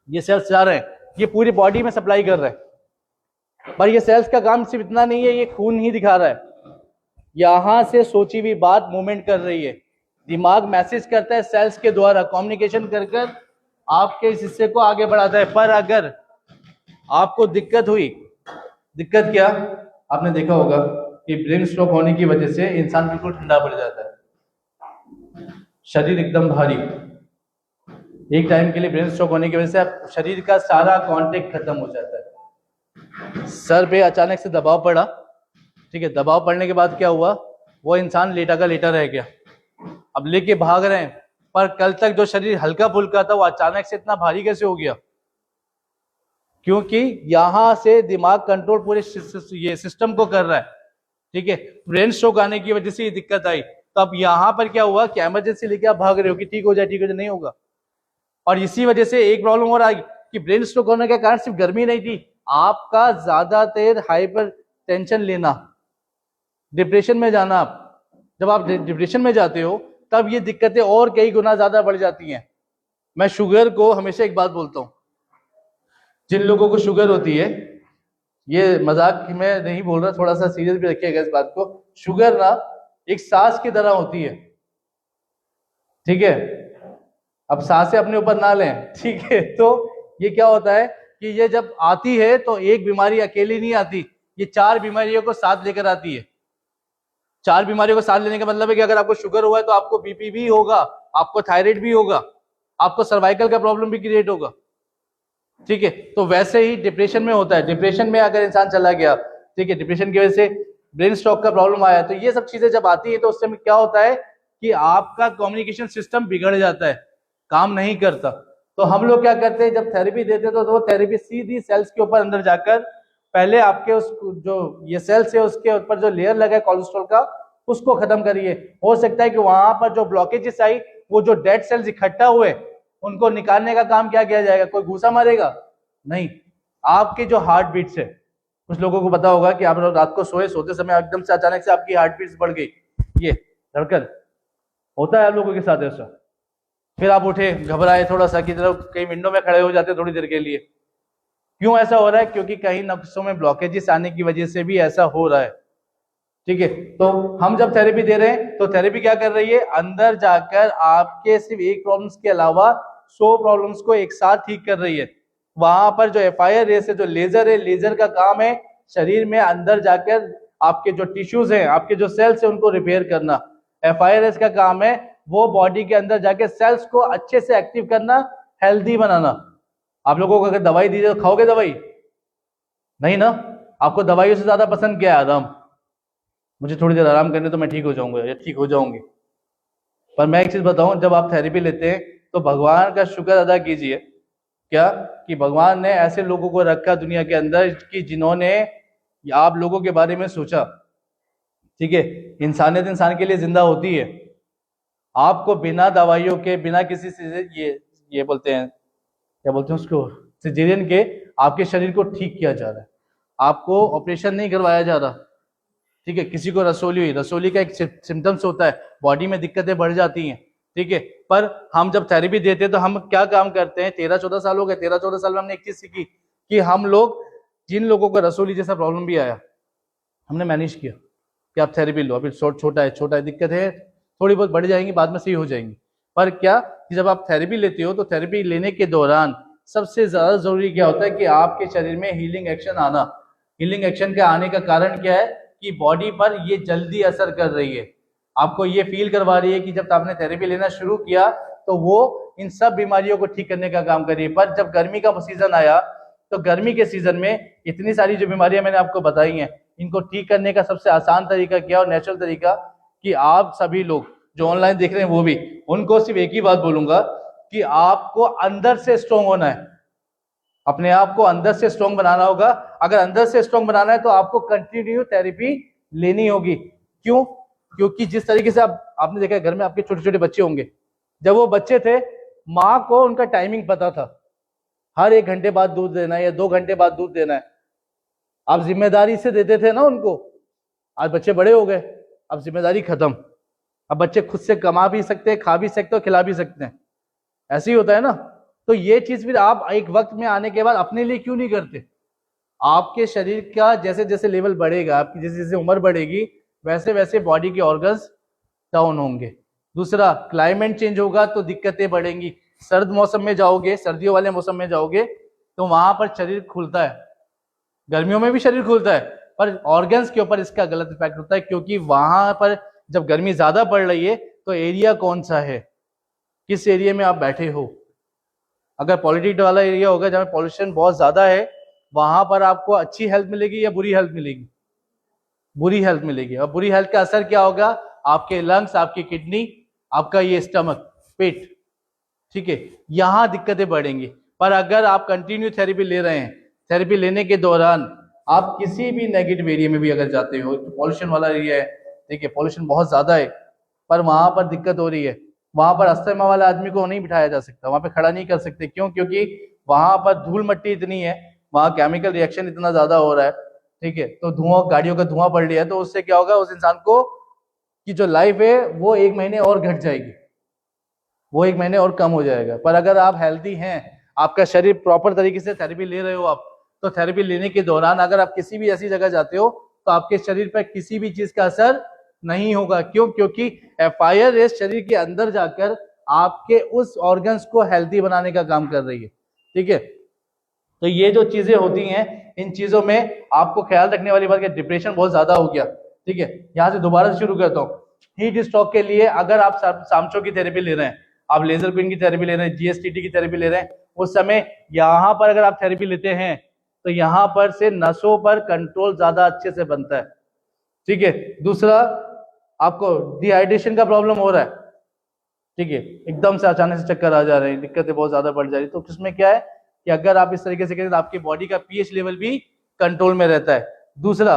ये सेल्स जा रहे हैं, ये पूरी बॉडी में सप्लाई कर रहे हैं, पर ये सेल्स का काम सिर्फ इतना नहीं है, ये खून ही दिखा रहा है, यहां से सोची हुई बात मूवमेंट कर रही है, दिमाग मैसेज करता है सेल्स के द्वारा, कम्युनिकेशन कर कर आपके इस हिस्से को आगे बढ़ाता है। पर अगर आपको दिक्कत हुई, दिक्कत क्या, आपने देखा होगा कि ब्रेन स्ट्रोक होने की वजह से इंसान बिल्कुल ठंडा पड़ जाता है, शरीर एकदम भारी, एक टाइम के लिए ब्रेन स्ट्रोक होने की वजह से शरीर का सारा कांटेक्ट खत्म हो जाता है। सर पे अचानक से दबाव पड़ा, ठीक है, दबाव पड़ने के बाद क्या हुआ, वो इंसान लेटा का लेटा रह गया। अब लेके भाग रहे हैं, पर कल तक जो शरीर हल्का फुल्का था वो अचानक से इतना भारी कैसे हो गया? क्योंकि यहां से दिमाग कंट्रोल पूरे ये सिस्टम को कर रहा है, ठीक है। ब्रेन स्ट्रोक आने की वजह से ये दिक्कत आई। तो अब यहां पर क्या हुआ कि इमरजेंसी लेके आप भाग रहे हो कि ठीक हो जाए, ठीक हो जाए, नहीं होगा। और इसी वजह से एक प्रॉब्लम और आई कि ब्रेन स्ट्रोक होने के कारण सिर्फ गर्मी नहीं थी, आपका ज्यादा देर हाइपर टेंशन लेना, डिप्रेशन में जाना। आप जब आप डिप्रेशन में जाते हो तब ये दिक्कतें और कई गुना ज्यादा बढ़ जाती हैं। मैं शुगर को हमेशा एक बात बोलता हूं, जिन लोगों को शुगर होती है, ये मजाक में नहीं बोल रहा, थोड़ा सा सीरियस भी रखिएगा इस बात को। शुगर ना एक सांस की तरह होती है, ठीक है। अब सांसें अपने ऊपर ना लें, ठीक है। तो ये क्या होता है कि ये जब आती है तो एक बीमारी अकेली नहीं आती, ये 4 बीमारियों को साथ लेकर आती है। 4 बीमारियों को साथ लेने का मतलब है कि अगर आपको शुगर हुआ है तो आपको बीपी भी होगा, आपको थायराइड भी होगा, आपको सर्वाइकल का प्रॉब्लम भी क्रिएट होगा, ठीक है। तो वैसे ही डिप्रेशन में होता है। डिप्रेशन में अगर इंसान चला गया, ठीक है, डिप्रेशन की वजह से ब्रेन स्ट्रोक का प्रॉब्लम आया, तो ये सब चीजें जब आती है तो उससे क्या होता है कि आपका कम्युनिकेशन सिस्टम बिगड़ जाता है, काम नहीं करता। तो हम लोग क्या करते हैं, जब थेरेपी देते हैं तो वो थेरेपी सीधी सेल्स के ऊपर अंदर जाकर पहले आपके उस जो ये सेल्स है उसके ऊपर जो लेयर लगा है कोलेस्ट्रॉल का, उसको खत्म करिए। हो सकता है कि वहां पर जो ब्लॉकेजेस आई, वो जो डेड सेल्स इकट्ठा हुए, उनको निकालने का काम क्या किया जाएगा? कोई घूसा मारेगा? नहीं। आपके जो हार्ट बीट्स है, कुछ लोगों को पता होगा कि आप लोग रात को सोते समय एकदम से अचानक से आपकी हार्ट बीट्स बढ़ गई, ये धड़कन होता है आप लोगों के साथ ऐसा। फिर आप उठे घबराए थोड़ा सा कि चलो कहीं विंडो में खड़े हो जाते थोड़ी देर के लिए। क्यों ऐसा हो रहा है? क्योंकि कहीं नसों में ब्लॉकेजेस आने की वजह से भी ऐसा हो रहा है, ठीक है। तो हम जब थेरेपी दे रहे हैं तो थेरेपी क्या कर रही है, अंदर जाकर आपके सिर्फ एक प्रॉब्लम्स के अलावा 100 प्रॉब्लम्स को एक साथ ठीक कर रही है। वहां पर जो FIR रेस है, जो लेजर है, लेजर का काम है शरीर में अंदर जाकर आपके जो टिश्यूज हैं, आपके जो सेल्स हैं, उनको रिपेयर करना। FIR रेस का काम है वो बॉडी के अंदर जाके सेल्स को अच्छे से एक्टिव करना, हेल्दी बनाना। आप लोगों को अगर दवाई दी जाए तो खाओगे दवाई? नहीं ना। आपको दवाइयों से ज्यादा पसंद क्या है? आराम। मुझे थोड़ी देर आराम करने तो मैं ठीक हो जाऊंगा या ठीक हो जाऊंगी। पर मैं एक चीज बताऊं, जब आप थेरेपी लेते हैं तो भगवान का शुक्र अदा कीजिए, क्या कि भगवान ने ऐसे लोगों को रखा दुनिया के अंदर कि जिन्होंने आप लोगों के बारे में सोचा, ठीक है। इंसानियत इंसान के लिए जिंदा होती है। आपको बिना दवाइयों के, बिना किसी से ये बोलते हैं, क्या बोलते हैं उसको, सिजेरियन के, आपके शरीर को ठीक किया जा रहा है। आपको ऑपरेशन नहीं करवाया जा रहा, ठीक है। किसी को रसोली हुई, रसोली का एक सिम्टम्स होता है, बॉडी में दिक्कतें बढ़ जाती हैं, ठीक है। पर हम जब थेरेपी देते हैं तो हम क्या काम करते हैं, 13-14 साल हो गए, 13-14 साल में हमने एक चीज सीखी कि हम लोग, जिन लोगों को रसोली जैसा प्रॉब्लम भी आया, हमने मैनेज किया कि आप थेरेपी लो, अभी छोटा है, दिक्कत है, थोड़ी बहुत बढ़ जाएंगी, बाद में सही हो जाएंगी। पर क्या कि जब आप थेरेपी लेते हो तो थेरेपी लेने के दौरान सबसे ज्यादा जरूरी क्या होता है कि आपके शरीर में हीलिंग एक्शन आना। हीलिंग एक्शन के आने का कारण क्या है कि बॉडी पर ये जल्दी असर कर रही है, आपको ये फील करवा रही है कि जब आपने थेरेपी लेना शुरू किया तो वो इन सब बीमारियों को ठीक करने का काम कर रही है। पर जब गर्मी का सीजन आया तो गर्मी के सीजन में इतनी सारी जो बीमारियां मैंने आपको बताई हैं, इनको ठीक करने का सबसे आसान तरीका क्या और नेचुरल तरीका, कि आप सभी लोग जो ऑनलाइन देख रहे हैं वो भी, उनको सिर्फ एक ही बात बोलूंगा कि आपको अंदर से स्ट्रोंग होना है, अपने आप को अंदर से स्ट्रोंग बनाना होगा। अगर अंदर से स्ट्रोंग बनाना है तो आपको कंटिन्यू थेरेपी लेनी होगी। क्यों? क्योंकि जिस तरीके से आपने देखा घर में आपके छोटे छोटे बच्चे होंगे, जब वो बच्चे थे माँ को उनका टाइमिंग पता था, हर 1 घंटे बाद दूध देना है या 2 घंटे बाद दूध देना है। आप जिम्मेदारी से देते थे ना उनको। आज बच्चे बड़े हो गए, अब जिम्मेदारी खत्म, अब बच्चे खुद से कमा भी सकते हैं, खा भी सकते हैं, खिला भी सकते हैं। ऐसे ही होता है ना। तो ये चीज फिर आप एक वक्त में आने के बाद अपने लिए क्यों नहीं करते? आपके शरीर का जैसे जैसे लेवल बढ़ेगा, आपकी जैसे जैसे उम्र बढ़ेगी, वैसे वैसे बॉडी के ऑर्गन्स डाउन होंगे। दूसरा, क्लाइमेट चेंज होगा तो दिक्कतें बढ़ेंगी। सर्द मौसम में जाओगे, सर्दियों वाले मौसम में जाओगे तो वहां पर शरीर खुलता है, गर्मियों में भी शरीर खुलता है, पर ऑर्गन्स के ऊपर इसका गलत इफेक्ट होता है। क्योंकि वहां पर जब गर्मी ज्यादा पड़ रही है तो एरिया कौन सा है, किस एरिया में आप बैठे हो। अगर पॉल्यूटेड वाला एरिया होगा जहाँ पॉल्यूशन बहुत ज्यादा है, वहां पर आपको अच्छी हेल्थ मिलेगी या बुरी हेल्थ मिलेगी? बुरी हेल्थ मिलेगी। और बुरी हेल्थ का असर क्या होगा? आपके लंग्स, आपकी किडनी, आपका ये स्टमक, पेट, ठीक है, यहां दिक्कतें बढ़ेंगी। पर अगर आप कंटिन्यू थेरेपी ले रहे हैं, थेरेपी लेने के दौरान आप किसी भी नेगेटिव एरिया में भी अगर जाते हो, तो पॉल्यूशन वाला एरिया है, ठीक है, पॉल्यूशन बहुत ज्यादा है, पर वहां पर दिक्कत हो रही है, वहां पर अस्थमा वाला आदमी को नहीं बिठाया जा सकता, वहां पे खड़ा नहीं कर सकते। क्यों? क्योंकि वहां पर धूल मट्टी इतनी है, वहां केमिकल रिएक्शन इतना ज्यादा हो रहा है, ठीक है, तो धुआं, गाड़ियों का धुआं पड़ रहा है, तो उससे क्या होगा, उस इंसान को की जो लाइफ है वो 1 महीने और घट जाएगी, वो 1 महीने और कम हो जाएगा। पर अगर आप हेल्दी हैं, आपका शरीर प्रॉपर तरीके से थेरेपी ले रहे हो आप, तो थेरेपी लेने के दौरान अगर आप किसी भी ऐसी जगह जाते हो, तो आपके शरीर पर किसी भी चीज का असर नहीं होगा। क्यों? क्योंकि FIR शरीर के अंदर जाकर आपके उस ऑर्गन्स को हेल्दी बनाने का काम कर रही है, ठीक है। तो ये जो चीजें होती हैं, इन चीजों में आपको ख्याल रखने वाली बात है, डिप्रेशन बहुत ज्यादा हो गया, ठीक है। यहां से दोबारा शुरू करता हूँ। हीट स्ट्रोक के लिए अगर आप सामचो की थेरेपी ले रहे हैं, आप लेजर क्वीन की थेरेपी ले रहे हैं, GSTT की थेरेपी ले रहे हैं, उस समय यहां पर अगर आप थेरेपी लेते हैं, तो यहां पर से नसों पर कंट्रोल ज्यादा अच्छे से बनता है, ठीक है। दूसरा, आपको डिहाइड्रेशन का प्रॉब्लम हो रहा है, ठीक है, एकदम से अचानक से चक्कर आ जा रहे हैं, दिक्कतें बहुत ज्यादा बढ़ जा रही है, तो किसमें क्या है कि अगर आप इस तरीके से करें तो आपकी बॉडी का pH लेवल भी कंट्रोल में रहता है। दूसरा,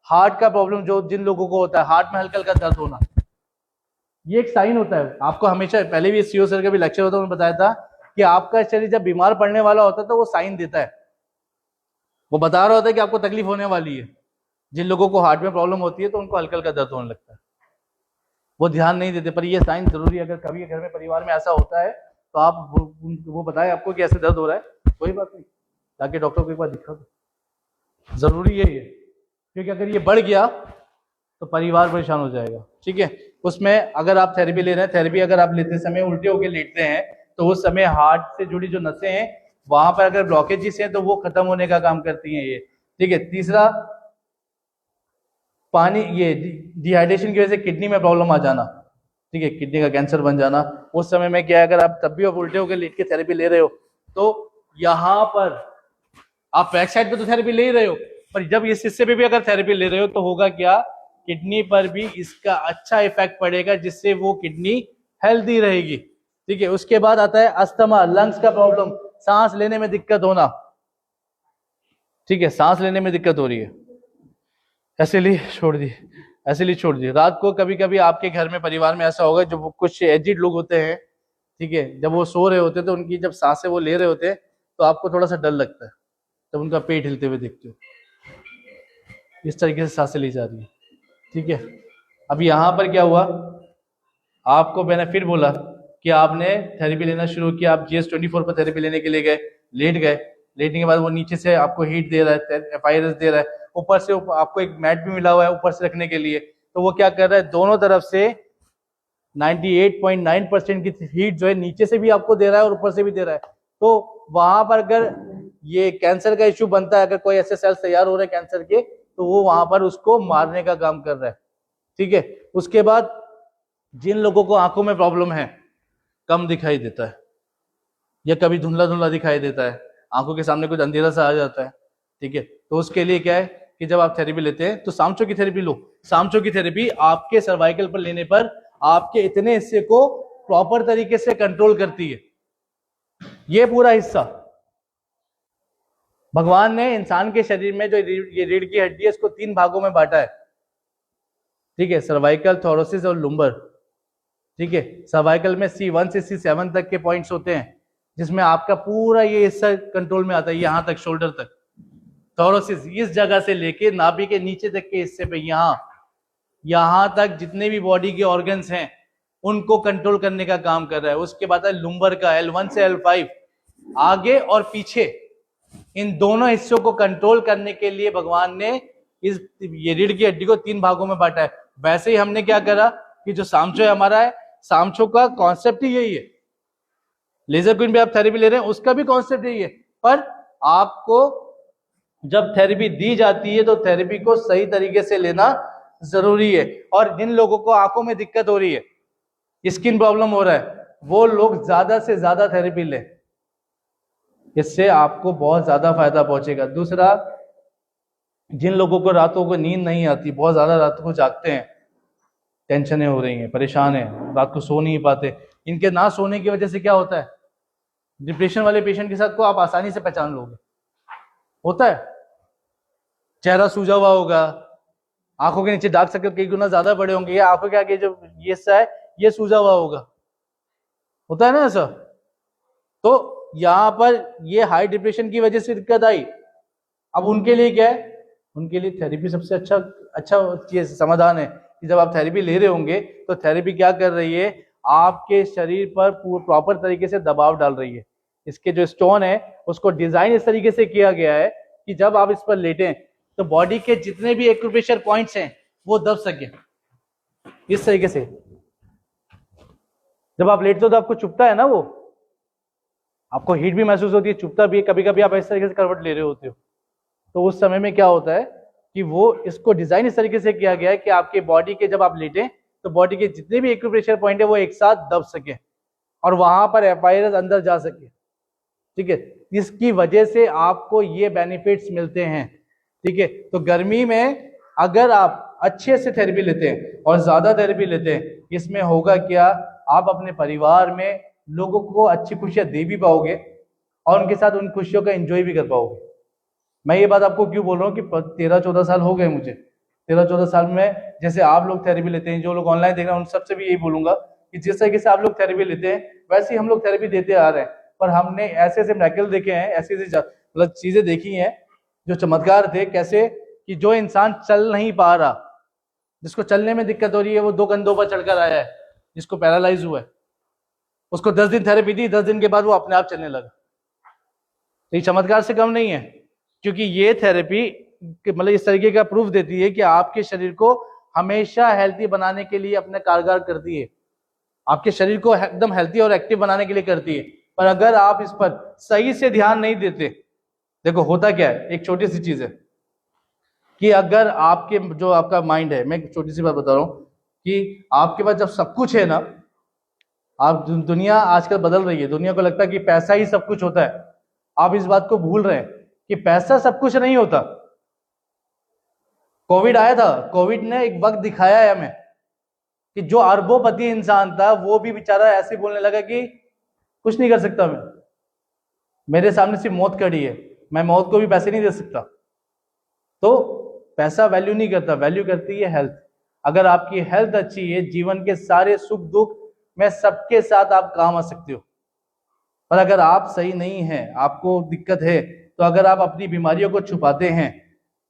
हार्ट का प्रॉब्लम जो जिन लोगों को होता है, हार्ट में हल्का हल्का दर्द होना, ये एक साइन होता है। आपको हमेशा, पहले भी CO सर का भी लेक्चर होता है, उन्होंने बताया था कि आपका शरीर जब बीमार पड़ने वाला होता है तो वो साइन देता है, वो बता रहा होता है कि आपको तकलीफ होने वाली है। जिन लोगों को हार्ट में प्रॉब्लम होती है तो उनको हल्का हल्का दर्द होने लगता है, वो ध्यान नहीं देते, पर ये साइन जरूरी है। अगर कभी घर में, परिवार में ऐसा होता है तो आप वो बताएं आपको कि ऐसे दर्द हो रहा है, कोई बात नहीं, जाके डॉक्टर को एक बार दिखा दो, जरूरी है ये, क्योंकि अगर ये बढ़ गया तो परिवार परेशान हो जाएगा, ठीक है। उसमें अगर आप थेरेपी ले रहे हैं, थेरेपी अगर आप लेते समय उल्टे होकर लेटते हैं, तो उस समय हार्ट से जुड़ी जो नसें हैं वहां पर अगर ब्लॉकेजेस हैं तो वो खत्म होने का काम करती हैं ये, ठीक है। तीसरा, पानी, ये डिहाइड्रेशन की वजह से किडनी में प्रॉब्लम आ जाना, ठीक है, किडनी का कैंसर बन जाना, उस समय में क्या है, अगर आप तब भी आप उल्टे होकर लेट के थेरेपी ले रहे हो, तो यहां पर आप बैक साइड पे तो थेरेपी ले ही रहे हो, पर जब इस हिस्से पे भी अगर थेरेपी ले रहे हो तो होगा क्या, किडनी पर भी इसका अच्छा इफेक्ट पड़ेगा, जिससे वो किडनी हेल्दी रहेगी, ठीक है। उसके बाद आता है अस्थमा, लंग्स का प्रॉब्लम, सांस लेने में दिक्कत होना, ठीक है, सांस लेने में दिक्कत हो रही है, ऐसे लिए छोड़ दी, ऐसे लिए छोड़ दी। रात को कभी कभी आपके घर में, परिवार में ऐसा होगा, जो कुछ एजिड लोग होते हैं, ठीक है, जब वो सो रहे होते हैं तो उनकी जब सांसें वो ले रहे होते हैं तो आपको थोड़ा सा डर लगता है, तब उनका पेट हिलते हुए देखते हो, इस तरीके से सांसें ली जा रही है, ठीक है। अब यहाँ पर क्या हुआ, आपको मैंने फिर बोला कि आपने थेरेपी लेना शुरू किया, आप GS24 पर थेरेपी लेने के लिए गए, लेट गए, लेटने के बाद वो नीचे से आपको हीट दे रहा है, FIRS दे रहा है, ऊपर से आपको एक मैट भी मिला हुआ है ऊपर से रखने के लिए, तो वो क्या कर रहा है, दोनों तरफ से 98.9% की हीट जो है नीचे से भी आपको दे रहा है और ऊपर से भी दे रहा है। तो वहां पर अगर ये कैंसर का इश्यू बनता है, अगर कोई ऐसे सेल्स तैयार हो रहे हैं कैंसर के, तो वो वहां पर उसको मारने का काम कर रहा है, ठीक है। उसके बाद जिन लोगों को आंखों में प्रॉब्लम है, कम दिखाई देता है या कभी धुंधला धुंधला दिखाई देता है, आंखों के सामने कुछ अंधेरा सा आ जाता है, ठीक है, तो उसके लिए क्या है कि जब आप थेरेपी लेते हैं तो सामचो की थेरेपी लो। सामचो की थेरेपी आपके सर्वाइकल पर लेने पर आपके इतने हिस्से को प्रॉपर तरीके से कंट्रोल करती है। ये पूरा हिस्सा भगवान ने इंसान के शरीर में जो ये रीढ़ की हड्डी है, इसको 3 भागों में बांटा है, ठीक है, सर्वाइकल, थोरोसिस और लुम्बर, ठीक है। सर्वाइकल में C1 से C7 तक के पॉइंट्स होते हैं, जिसमें आपका पूरा ये हिस्सा कंट्रोल में आता है, यहां तक, शोल्डर तक। थोरोसिस इस जगह से लेके नाभि के नीचे तक के हिस्से पे, यहां तक जितने भी बॉडी के ऑर्गन्स हैं उनको कंट्रोल करने का काम कर रहा है। उसके बाद है लुम्बर का, L1 से L5, आगे और पीछे, इन दोनों हिस्सों को कंट्रोल करने के लिए भगवान ने ये रीढ़ की हड्डी को 3 भागों में बांटा है। वैसे ही हमने क्या करा कि जो सामचो है हमारा है, सामचो का कॉन्सेप्ट ही यही है। लेजर क्वीन पे आप थेरेपी ले रहे हैं, उसका भी कॉन्सेप्ट यही है, पर आपको जब थेरेपी दी जाती है तो थेरेपी को सही तरीके से लेना जरूरी है। और जिन लोगों को आंखों में दिक्कत हो रही है, स्किन प्रॉब्लम हो रहा है, वो लोग ज्यादा से ज्यादा थेरेपी लें, इससे आपको बहुत ज्यादा फायदा पहुंचेगा। दूसरा, जिन लोगों को रातों को नींद नहीं आती, बहुत ज्यादा रातों को जागते हैं, टेंशनें हो रही हैं, परेशान हैं, रात को सो नहीं पाते, इनके ना सोने की वजह से क्या होता है, डिप्रेशन वाले पेशेंट के साथ को आप आसानी से पहचान लोगे, होता है चेहरा सूजा हुआ होगा, आंखों के नीचे डार्क सर्कल कई गुना ज्यादा बड़े होंगे, या आंखों के आगे जो ये सा है ये सूजा हुआ होगा, होता है ना ऐसा। तो यहां पर ये हाई डिप्रेशन की वजह से दिक्कत आई। अब उनके लिए क्या है, उनके लिए थेरेपी सबसे अच्छा चीज समाधान है कि जब आप थेरेपी ले रहे होंगे तो थेरेपी क्या कर रही है, आपके शरीर पर प्रॉपर तरीके से दबाव डाल रही है। इसके जो स्टोन है उसको डिजाइन इस तरीके से किया गया है कि जब आप इस पर लेटें तो बॉडी के जितने भी एक्यूप्रेशर पॉइंट्स हैं वो दब सके इस तरीके से। जब आप लेटते हो तो आपको चुभता है ना, वो आपको हीट भी महसूस होती है, चुभता भी है, कभी कभी आप इस तरीके से करवट ले रहे होते हो, तो उस समय में क्या होता है कि वो इसको डिजाइन इस तरीके से किया गया है कि आपके बॉडी के जब आप लेटें तो बॉडी के जितने भी एक्यूप्रेशर पॉइंट है वो एक साथ दब सके और वहां पर वायरस अंदर जा सके, ठीक है। इसकी वजह से आपको ये बेनिफिट्स मिलते हैं, ठीक है। तो गर्मी में अगर आप अच्छे से थेरेपी लेते हैं और ज्यादा थेरेपी लेते हैं, इसमें होगा क्या, आप अपने परिवार में लोगों को अच्छी खुशियां दे भी पाओगे और उनके साथ उन खुशियों का एंजॉय भी कर पाओगे। मैं ये बात आपको क्यों बोल रहा हूँ कि 13-14 साल हो गए मुझे, 13-14 साल में जैसे आप लोग थेरेपी लेते हैं, जो लोग ऑनलाइन देख रहे हैं उन सबसे भी यही बोलूंगा कि जिस तरीके से आप लोग थेरेपी लेते हैं वैसे ही हम लोग थेरेपी देते आ रहे हैं, पर हमने ऐसे ऐसे मिरेकल देखे हैं, ऐसी ऐसी मतलब चीजें देखी हैं जो चमत्कार थे, कैसे कि जो इंसान चल नहीं पा रहा, जिसको चलने में दिक्कत हो रही है, वो 2 कंधों पर चढ़कर आया है, जिसको पैरालाइज हुआ है, उसको 10 दिन थेरेपी दी, 10 दिन के बाद वो अपने आप चलने लगा। तो ये चमत्कार से कम नहीं है, क्योंकि ये थेरेपी मतलब इस तरीके का प्रूफ देती है कि आपके शरीर को हमेशा हेल्थी बनाने के लिए अपने कारगर करती है, आपके शरीर को एकदम हेल्थी और एक्टिव बनाने के लिए करती है। पर अगर आप इस पर सही से ध्यान नहीं देते, देखो होता क्या है, एक छोटी सी चीज है कि अगर आपके जो आपका माइंड है, मैं एक छोटी सी बात बता रहा हूं कि आपके पास जब सब कुछ है ना, आप दुनिया आजकल बदल रही है, दुनिया को लगता है कि पैसा ही सब कुछ होता है, आप इस बात को भूल रहे हैं कि पैसा सब कुछ नहीं होता। कोविड आया था, कोविड ने एक वक्त दिखाया है हमें कि जो अरबोपति इंसान था वो भी बेचारा ऐसे बोलने लगा कि कुछ नहीं कर सकता, मैं, मेरे सामने सिर्फ मौत खड़ी है, मैं मौत को भी पैसे नहीं दे सकता। तो पैसा वैल्यू नहीं करता, वैल्यू करती है हेल्थ। अगर आपकी हेल्थ अच्छी है, जीवन के सारे सुख दुख में सबके साथ आप काम आ सकते हो। और अगर आप सही नहीं हैं, आपको दिक्कत है, तो अगर आप अपनी बीमारियों को छुपाते हैं,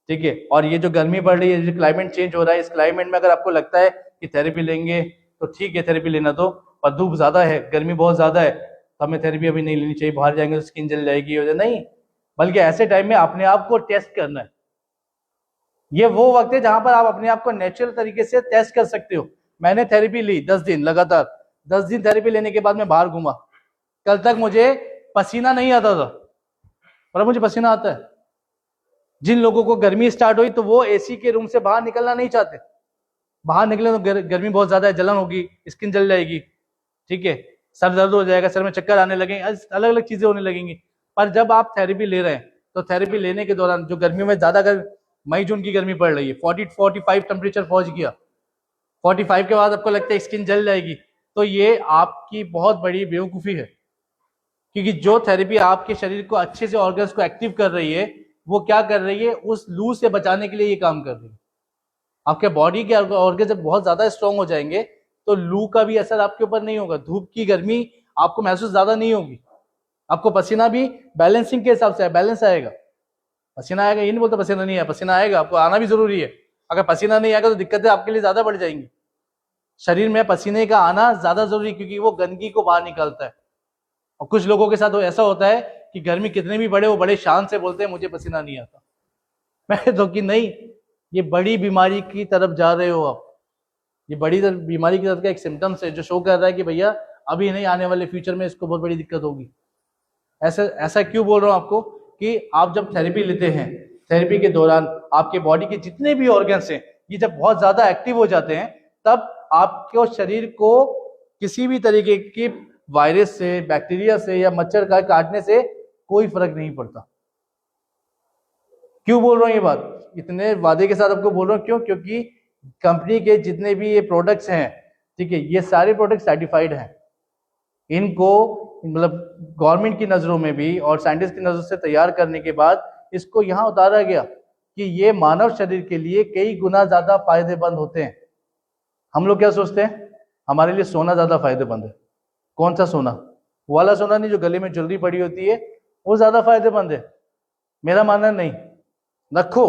ठीक है, और ये जो गर्मी बढ़ रही है, जो क्लाइमेट चेंज हो रहा है, इस क्लाइमेट में अगर आपको लगता है कि थेरेपी लेंगे तो ठीक है, थेरेपी लेना दो, पर धूप ज्यादा है, गर्मी बहुत ज्यादा है, तो हमें थेरेपी अभी नहीं लेनी चाहिए, बाहर जाएंगे तो स्किन जल जाएगी, नहीं, बल्कि ऐसे टाइम में अपने आप को टेस्ट करना है। ये वो वक्त है जहां पर आप अपने आप को नेचुरल तरीके से टेस्ट कर सकते हो। मैंने थेरेपी ली 10 दिन लगातार, 10 दिन थेरेपी लेने के बाद मैं बाहर घूमा, कल तक मुझे पसीना नहीं आता था, पर मुझे पसीना आता है। जिन लोगों को गर्मी स्टार्ट हुई तो वो एसी के रूम से बाहर निकलना नहीं चाहते, बाहर निकले तो गर्मी बहुत ज्यादा है, जलन होगी, स्किन जल जाएगी, ठीक है, सर दर्द हो जाएगा, सर में चक्कर आने लगेंगे, अलग अलग चीजें होने लगेंगी। पर जब आप थेरेपी ले रहे हैं तो थेरेपी लेने के दौरान जो गर्मियों में ज्यादा मई जून की गर्मी पड़ रही है, 40-45 टेम्परेचर पहुंच गया, 45 के बाद आपको लगता है स्किन जल जाएगी, तो ये आपकी बहुत बड़ी बेवकूफी है। क्योंकि जो थेरेपी आपके शरीर को अच्छे से ऑर्गन्स को एक्टिव कर रही है, वो क्या कर रही है, उस लू से बचाने के लिए ये काम कर रही है। आपके बॉडी के ऑर्गन जब बहुत ज्यादा स्ट्रांग हो जाएंगे तो लू का भी असर आपके ऊपर नहीं होगा, धूप की गर्मी आपको महसूस ज्यादा नहीं होगी, आपको पसीना भी बैलेंसिंग के हिसाब से बैलेंस आएगा। पसीना आएगा, ये नहीं बोलता पसीना नहीं है, पसीना आएगा, आपको आना भी जरूरी है। अगर पसीना नहीं आएगा तो दिक्कतें आपके लिए ज्यादा बढ़ जाएंगी। शरीर में पसीने का आना ज्यादा जरूरी, क्योंकि वो गंदगी को बाहर निकालता है। और कुछ लोगों के साथ तो ऐसा होता है कि गर्मी कितने भी बड़े, वो बड़े शान से बोलते हैं मुझे पसीना नहीं आता। मैं तो कि नहीं, ये बड़ी बीमारी की तरफ जा रहे हो आप, ये बड़ी बीमारी की तरफ का एक सिम्टम्स है जो शो कर रहा है कि भैया अभी नहीं, आने वाले फ्यूचर में इसको बहुत बड़ी दिक्कत होगी। ऐसा क्यों बोल रहा हूं आपको कि आप जब थेरेपी लेते हैं, थेरेपी के दौरान आपके बॉडी के जितने भी ऑर्गन्स हैं ये जब बहुत ज्यादा एक्टिव हो जाते हैं, तब आपके शरीर को किसी भी तरीके की वायरस से, बैक्टीरिया से या मच्छर का काटने से कोई फर्क नहीं पड़ता। क्यों बोल रहा हूँ ये बात, इतने वादे के साथ आपको बोल रहा हूँ, क्यों? क्योंकि कंपनी के जितने भी ये प्रोडक्ट्स हैं, ठीक है, ये सारे प्रोडक्ट सर्टिफाइड हैं। इनको मतलब गवर्नमेंट की नजरों में भी और साइंटिस्ट की नजरों से तैयार करने के बाद इसको यहाँ उतारा गया कि ये मानव शरीर के लिए कई गुना ज्यादा फायदेमंद होते हैं। हम लोग क्या सोचते हैं, हमारे लिए सोना ज्यादा फायदेमंद है। कौन सा सोना? वो वाला सोना नहीं जो गले में ज्वेलरी पड़ी होती है, वो ज्यादा फायदेमंद है। मेरा मानना नहीं, रखो,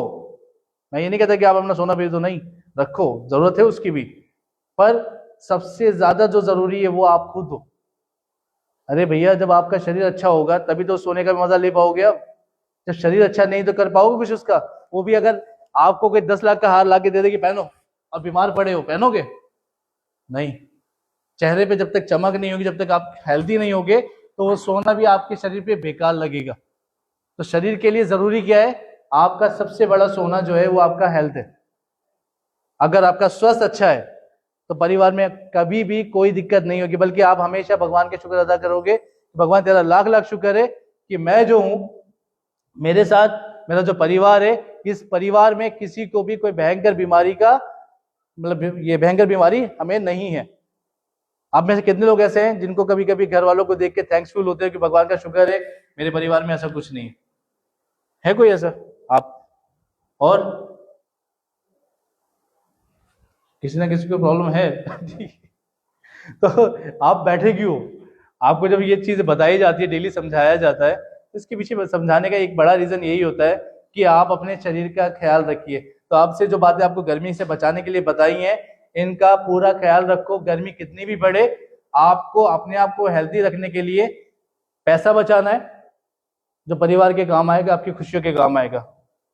मैं ये नहीं कहता कि आप अपना सोना बेच दो, नहीं, रखो, जरूरत है उसकी भी, पर सबसे ज्यादा जो जरूरी है वो आप खुद हो। अरे भैया, जब आपका शरीर अच्छा होगा तभी तो सोने का भी मजा ले पाओगे आप। जब शरीर अच्छा नहीं तो कर पाओगे कुछ उसका? वो भी अगर आपको कोई 10 लाख का हार ला के दे दे कि पहनो, और बीमार पड़े हो, पहनोगे? नहीं। चेहरे पे जब तक चमक नहीं होगी, जब तक आप हेल्दी नहीं होगे, तो वो सोना भी आपके शरीर पे बेकार लगेगा। तो शरीर के लिए जरूरी क्या है? आपका सबसे बड़ा सोना जो है वो आपका हेल्थ है। अगर आपका स्वास्थ्य अच्छा है तो परिवार में कभी भी कोई दिक्कत नहीं होगी, बल्कि आप हमेशा भगवान के शुक्र अदा करोगे, भगवान तेरा लाख लाख शुक्र है कि मैं जो हूं, मेरे साथ मेरा जो परिवार है, इस परिवार में किसी को भी कोई भयंकर बीमारी का मतलब ये भयंकर बीमारी हमें नहीं है। आप में से कितने लोग ऐसे हैं जिनको कभी कभी घर वालों को देख के थैंक्सफुल होते हैं कि भगवान का शुक्र है मेरे परिवार में ऐसा कुछ नहीं है कोई ऐसा? आप और किसी ना किसी को प्रॉब्लम है तो आप बैठे क्यों? आपको जब ये चीज बताई जाती है, डेली समझाया जाता है, तो इसके पीछे समझाने का एक बड़ा रीजन यही होता है कि आप अपने शरीर का ख्याल रखिए। तो आपसे जो बातें आपको गर्मी से बचाने के लिए बताई हैं, इनका पूरा ख्याल रखो। गर्मी कितनी भी बढ़े, आपको अपने आप को हेल्दी रखने के लिए पैसा बचाना है जो परिवार के काम आएगा, आपकी खुशियों के काम आएगा।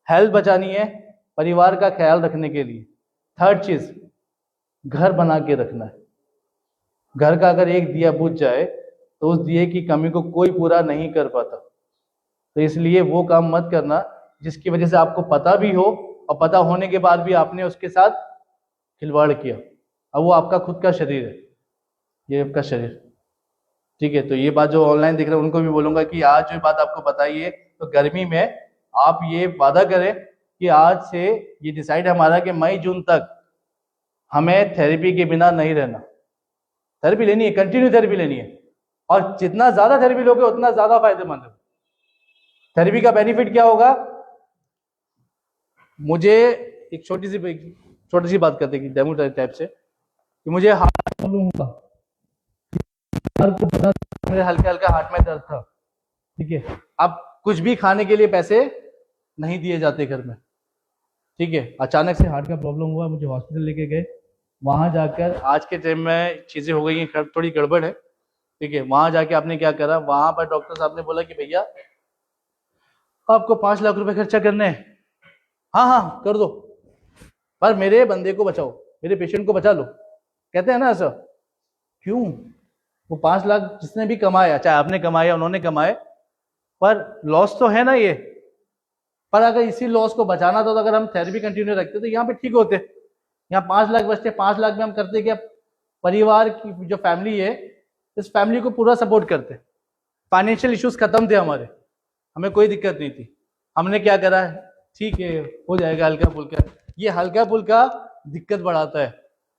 हेल्थ बचानी है परिवार का ख्याल रखने के लिए। थर्ड चीज, घर बना के रखना है। घर का अगर एक दिया बुझ जाए तो उस दिए की कमी को कोई पूरा नहीं कर पाता। तो इसलिए वो काम मत करना जिसकी वजह से आपको पता भी हो और पता होने के बाद भी आपने उसके साथ खिलवाड़ किया। अब वो आपका खुद का शरीर है, ये आपका शरीर, ठीक है। तो ये बात जो ऑनलाइन दिख रहे हैं उनको भी बोलूंगा कि आज जो बात आपको बताई है, तो गर्मी में आप ये वादा करें कि आज से ये डिसाइड है हमारा कि मई जून तक हमें थेरेपी के बिना नहीं रहना। थेरेपी लेनी है, कंटिन्यू थेरेपी लेनी है, और जितना ज्यादा थेरेपी लोगे उतना ज्यादा फायदेमंद है। थेरेपी का बेनिफिट क्या होगा? मुझे एक छोटी सी बात करते हैं डेमो टाइप से, कि मुझे हार्ट प्रॉब्लम हुआ, को पता मेरे हल्का हल्का हार्ट में दर्द था, ठीक है। अब कुछ भी खाने के लिए पैसे नहीं दिए जाते घर में, ठीक है। अचानक से हार्ट का प्रॉब्लम हुआ, मुझे हॉस्पिटल लेके गए। वहां जाकर आज के टाइम में चीजें हो गई हैं थोड़ी गड़बड़ है, ठीक है। वहां जाके आपने क्या करा, वहां पर डॉक्टर साहब ने बोला कि भैया आपको 5 लाख रुपए खर्चा करने हैं। हाँ हाँ कर दो, पर मेरे बंदे को बचाओ, मेरे पेशेंट को बचा लो। कहते हैं ना ऐसा, क्यों? वो 5 लाख जिसने भी कमाया, चाहे आपने कमाया उन्होंने कमाए, पर लॉस तो है ना ये। पर अगर इसी लॉस को बचाना था तो अगर हम थेरेपी कंटिन्यू रखते तो यहाँ पे ठीक होते। यहाँ 5 लाख बचते, 5 लाख में हम करते क्या, परिवार की जो फैमिली है इस फैमिली को पूरा सपोर्ट करते। फाइनेंशियल इश्यूज खत्म थे हमारे, हमें कोई दिक्कत नहीं थी। हमने क्या करा है, ठीक है हो जाएगा हल्का फुल्का। ये हल्का फुल्का दिक्कत बढ़ाता है।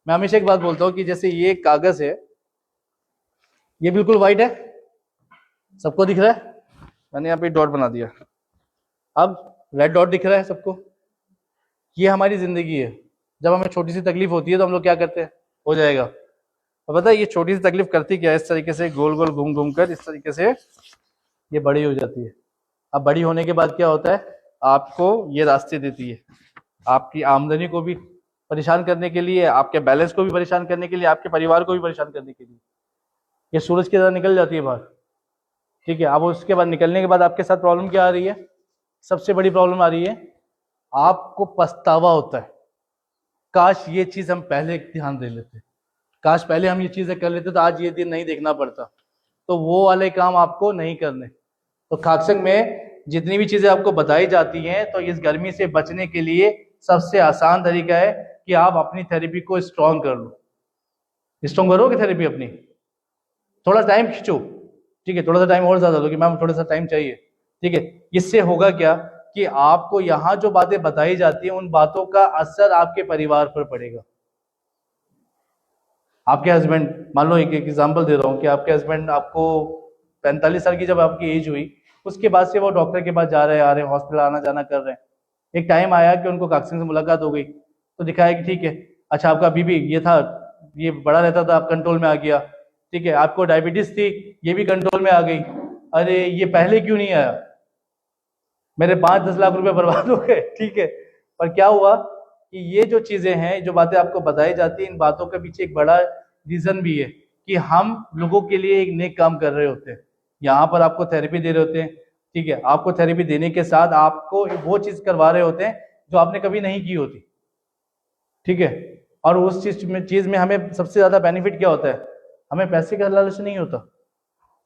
मैं हमेशा एक बात बोलता हूँ कि जैसे ये कागज है, ये बिल्कुल व्हाइट है, सबको दिख रहा है, मैंने यहाँ पे डॉट बना दिया, अब रेड डॉट दिख रहा है सबको। ये हमारी जिंदगी है। जब हमें छोटी सी तकलीफ होती है तो हम लोग क्या करते हैं, हो जाएगा। और पता है ये छोटी सी तकलीफ करती क्या है, इस तरीके से गोल गोल घूम घूम कर इस तरीके से ये बड़ी हो जाती है। अब बड़ी होने के बाद क्या होता है, आपको ये रास्ते देती है, आपकी आमदनी को भी परेशान करने के लिए, आपके बैलेंस को भी परेशान करने के लिए, आपके परिवार को भी परेशान करने के लिए। ये सूरज की तरह निकल जाती है बाहर, ठीक है। अब उसके बाद निकलने के बाद आपके साथ प्रॉब्लम क्या आ रही है, सबसे बड़ी प्रॉब्लम आ रही है, आपको पछतावा होता है, काश ये चीज हम पहले ध्यान दे लेते, काश पहले हम ये चीजें कर लेते तो आज ये दिन नहीं देखना पड़ता। तो वो वाले काम आपको नहीं करने। तो खाकसंग में जितनी भी चीजें आपको बताई जाती हैं, तो इस गर्मी से बचने के लिए सबसे आसान तरीका है कि आप अपनी थेरेपी को स्ट्रॉन्ग कर लो। स्ट्रॉन्ग करोगे थेरेपी अपनी, थोड़ा टाइम खींचो, ठीक है, थोड़ा सा टाइम और ज्यादा लो कि मैम थोड़ा सा टाइम चाहिए, ठीक है। इससे होगा क्या कि आपको यहाँ जो बातें बताई जाती हैं उन बातों का असर आपके परिवार पर पड़ेगा। आपके हस्बैंड, मान लो एक एग्जांपल दे रहा हूँ कि आपके हस्बैंड आपको 45 साल की जब आपकी एज हुई, उसके बाद से वो डॉक्टर के पास जा रहे आ रहे हैं, हॉस्पिटल आना जाना कर रहे हैं। एक टाइम आया कि उनको काक्सिन से मुलाकात हो गई, तो दिखाया कि ठीक है, अच्छा आपका बीपी ये था, ये बड़ा रहता था, आप कंट्रोल में आ गया, ठीक है, आपको डायबिटीज थी, ये भी कंट्रोल में आ गई, अरे ये पहले क्यों नहीं आया, मेरे 5-10 लाख रुपए बर्बाद हो गए, ठीक है। पर क्या हुआ कि ये जो चीजें हैं, जो बातें आपको बताई जाती हैं, इन बातों के पीछे एक बड़ा रीजन भी है कि हम लोगों के लिए एक नेक काम कर रहे होते हैं। यहाँ पर आपको थेरेपी दे रहे होते हैं, ठीक है, आपको थेरेपी देने के साथ आपको वो चीज करवा रहे होते हैं जो आपने कभी नहीं की होती, ठीक है। और उस चीज में हमें सबसे ज्यादा बेनिफिट क्या होता है, हमें पैसे का लालच नहीं होता।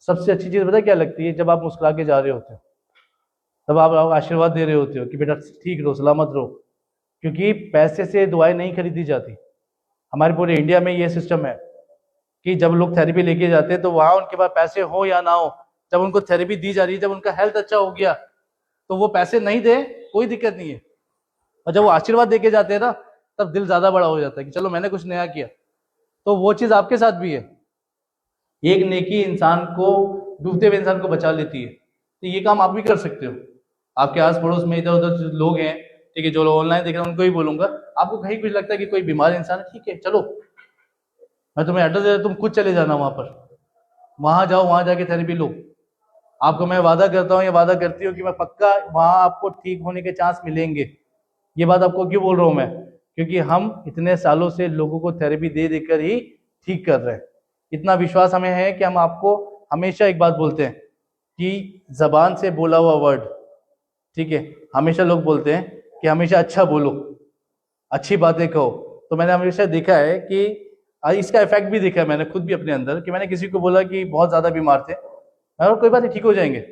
सबसे अच्छी चीज पता क्या लगती है, जब आप मुस्कुरा के जा रहे होते हो, तब आप आशीर्वाद दे रहे होते हो कि बेटा ठीक रहो, सलामत रहो, क्योंकि पैसे से दुआएं नहीं खरीदी जाती। हमारे पूरे इंडिया में ये सिस्टम है कि जब लोग थेरेपी लेके जाते हैं तो वहां उनके पास पैसे हो या ना हो, जब उनको थेरेपी दी जा रही है, जब उनका हेल्थ अच्छा हो गया, तो वो पैसे नहीं दे कोई दिक्कत नहीं है, और जब वो आशीर्वाद देके जाते हैं ना, तब दिल ज्यादा बड़ा हो जाता है कि चलो मैंने कुछ नया किया। तो वो चीज आपके साथ भी है। एक नेकी इंसान को, डूबते हुए इंसान को बचा लेती है। तो ये काम आप भी कर सकते हो। आपके आस पड़ोस में इधर उधर जो लोग हैं, ठीक है, जो लोग ऑनलाइन देख रहे हैं, उनको ही बोलूंगा, आपको कहीं कुछ लगता है कि कोई बीमार इंसान है, ठीक है, चलो मैं तुम्हें एड्रेस दे, तुम खुद चले जाना वहां पर, वहां जाओ, वहां जाके थेरेपी लो। आपको मैं वादा करता हूँ, ये वादा करती हूँ कि मैं पक्का वहां आपको ठीक होने के चांस मिलेंगे। ये बात आपको क्यों बोल रहा हूँ मैं, क्योंकि हम इतने सालों से लोगों को थेरेपी दे देकर ही ठीक कर रहे हैं। इतना विश्वास हमें है कि हम आपको हमेशा एक बात बोलते हैं कि जबान से बोला हुआ वर्ड, ठीक है, हमेशा लोग बोलते हैं कि हमेशा अच्छा बोलो, अच्छी बातें कहो। तो मैंने हमेशा देखा है कि इसका इफेक्ट भी देखा है मैंने खुद भी अपने अंदर, कि मैंने किसी को बोला कि बहुत ज्यादा बीमार थे, और कोई बात नहीं, ठीक हो जाएंगे,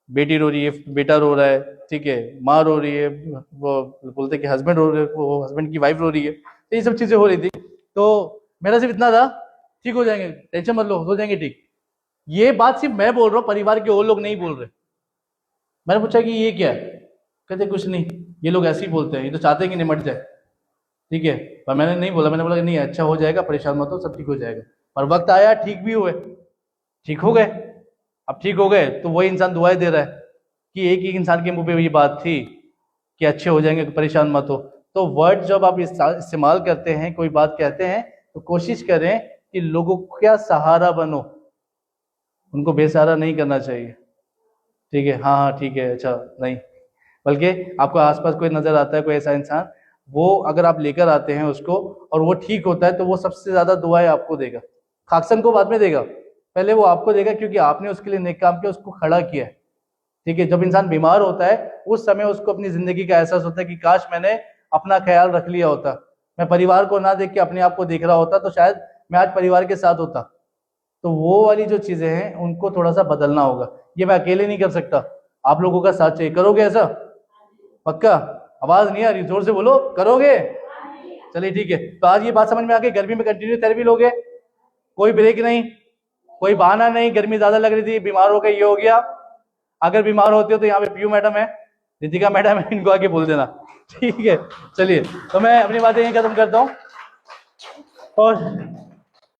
बेटी रो रही है, बेटा रो रहा है, ठीक है, माँ रो रही है, वो बोलते कि हस्बैंड रो रहे, वो हस्बैंड की वाइफ रो रही है, तो ये सब चीजें हो रही थी। तो मेरा सिर्फ इतना था, ठीक हो जाएंगे, टेंशन मत लो, हो जाएंगे ठीक। ये बात सिर्फ मैं बोल रहा हूँ, परिवार के और लोग नहीं बोल रहे। मैंने पूछा कि ये क्या है, कहते कुछ नहीं, ये लोग ऐसे ही बोलते हैं, ये तो चाहते हैं कि निमट जाए, ठीक है। पर मैंने नहीं बोला, मैंने बोला कि नहीं, अच्छा हो जाएगा, परेशान मत हो, सब ठीक हो जाएगा। और वक्त आया, ठीक भी हुए, ठीक हो गए। अब ठीक हो गए तो वही इंसान दुआएं दे रहा है कि एक ही इंसान के मुंह पे ये बात थी कि अच्छे हो जाएंगे, परेशान मत हो। तो वर्ड जब आप इस्तेमाल करते हैं, कोई बात कहते हैं, तो कोशिश करें कि लोगों का सहारा बनो, उनको बेसहारा नहीं करना चाहिए, ठीक है। हाँ हाँ ठीक है, अच्छा नहीं, बल्कि आपको आसपास कोई नजर आता है, कोई ऐसा इंसान, वो अगर आप लेकर आते हैं उसको और वो ठीक होता है, तो वो सबसे ज्यादा दुआएं आपको देगा। खाकसन को बाद में देगा, पहले वो आपको देगा, क्योंकि आपने उसके लिए नेक काम किया, उसको खड़ा किया है, ठीक है। जब इंसान बीमार होता है, उस समय उसको अपनी जिंदगी का एहसास होता है कि काश मैंने अपना ख्याल रख लिया होता, मैं परिवार को ना देख के अपने आप को देख रहा होता, तो शायद मैं आज परिवार के साथ होता। तो वो वाली जो चीजें हैं, उनको थोड़ा सा बदलना होगा। ये मैं अकेले नहीं कर सकता, आप लोगों का साथ चाहिए। करोगे ऐसा? पक्का? आवाज नहीं आ रही, जोर से बोलो, करोगे? चलिए ठीक है। तो आज ये बात समझ में आ गई, गर्मी में कंटिन्यू थेरेपी लोगे, कोई ब्रेक नहीं, कोई बहाना नहीं, गर्मी ज्यादा लग रही थी, बीमार हो गए, ये हो गया। अगर बीमार होते हो तो यहाँ पे पीयू मैडम है, रितिका मैडम है, इनको आके बोल देना, ठीक है। चलिए, तो मैं अपनी बातें यहीं खत्म करता हूँ। और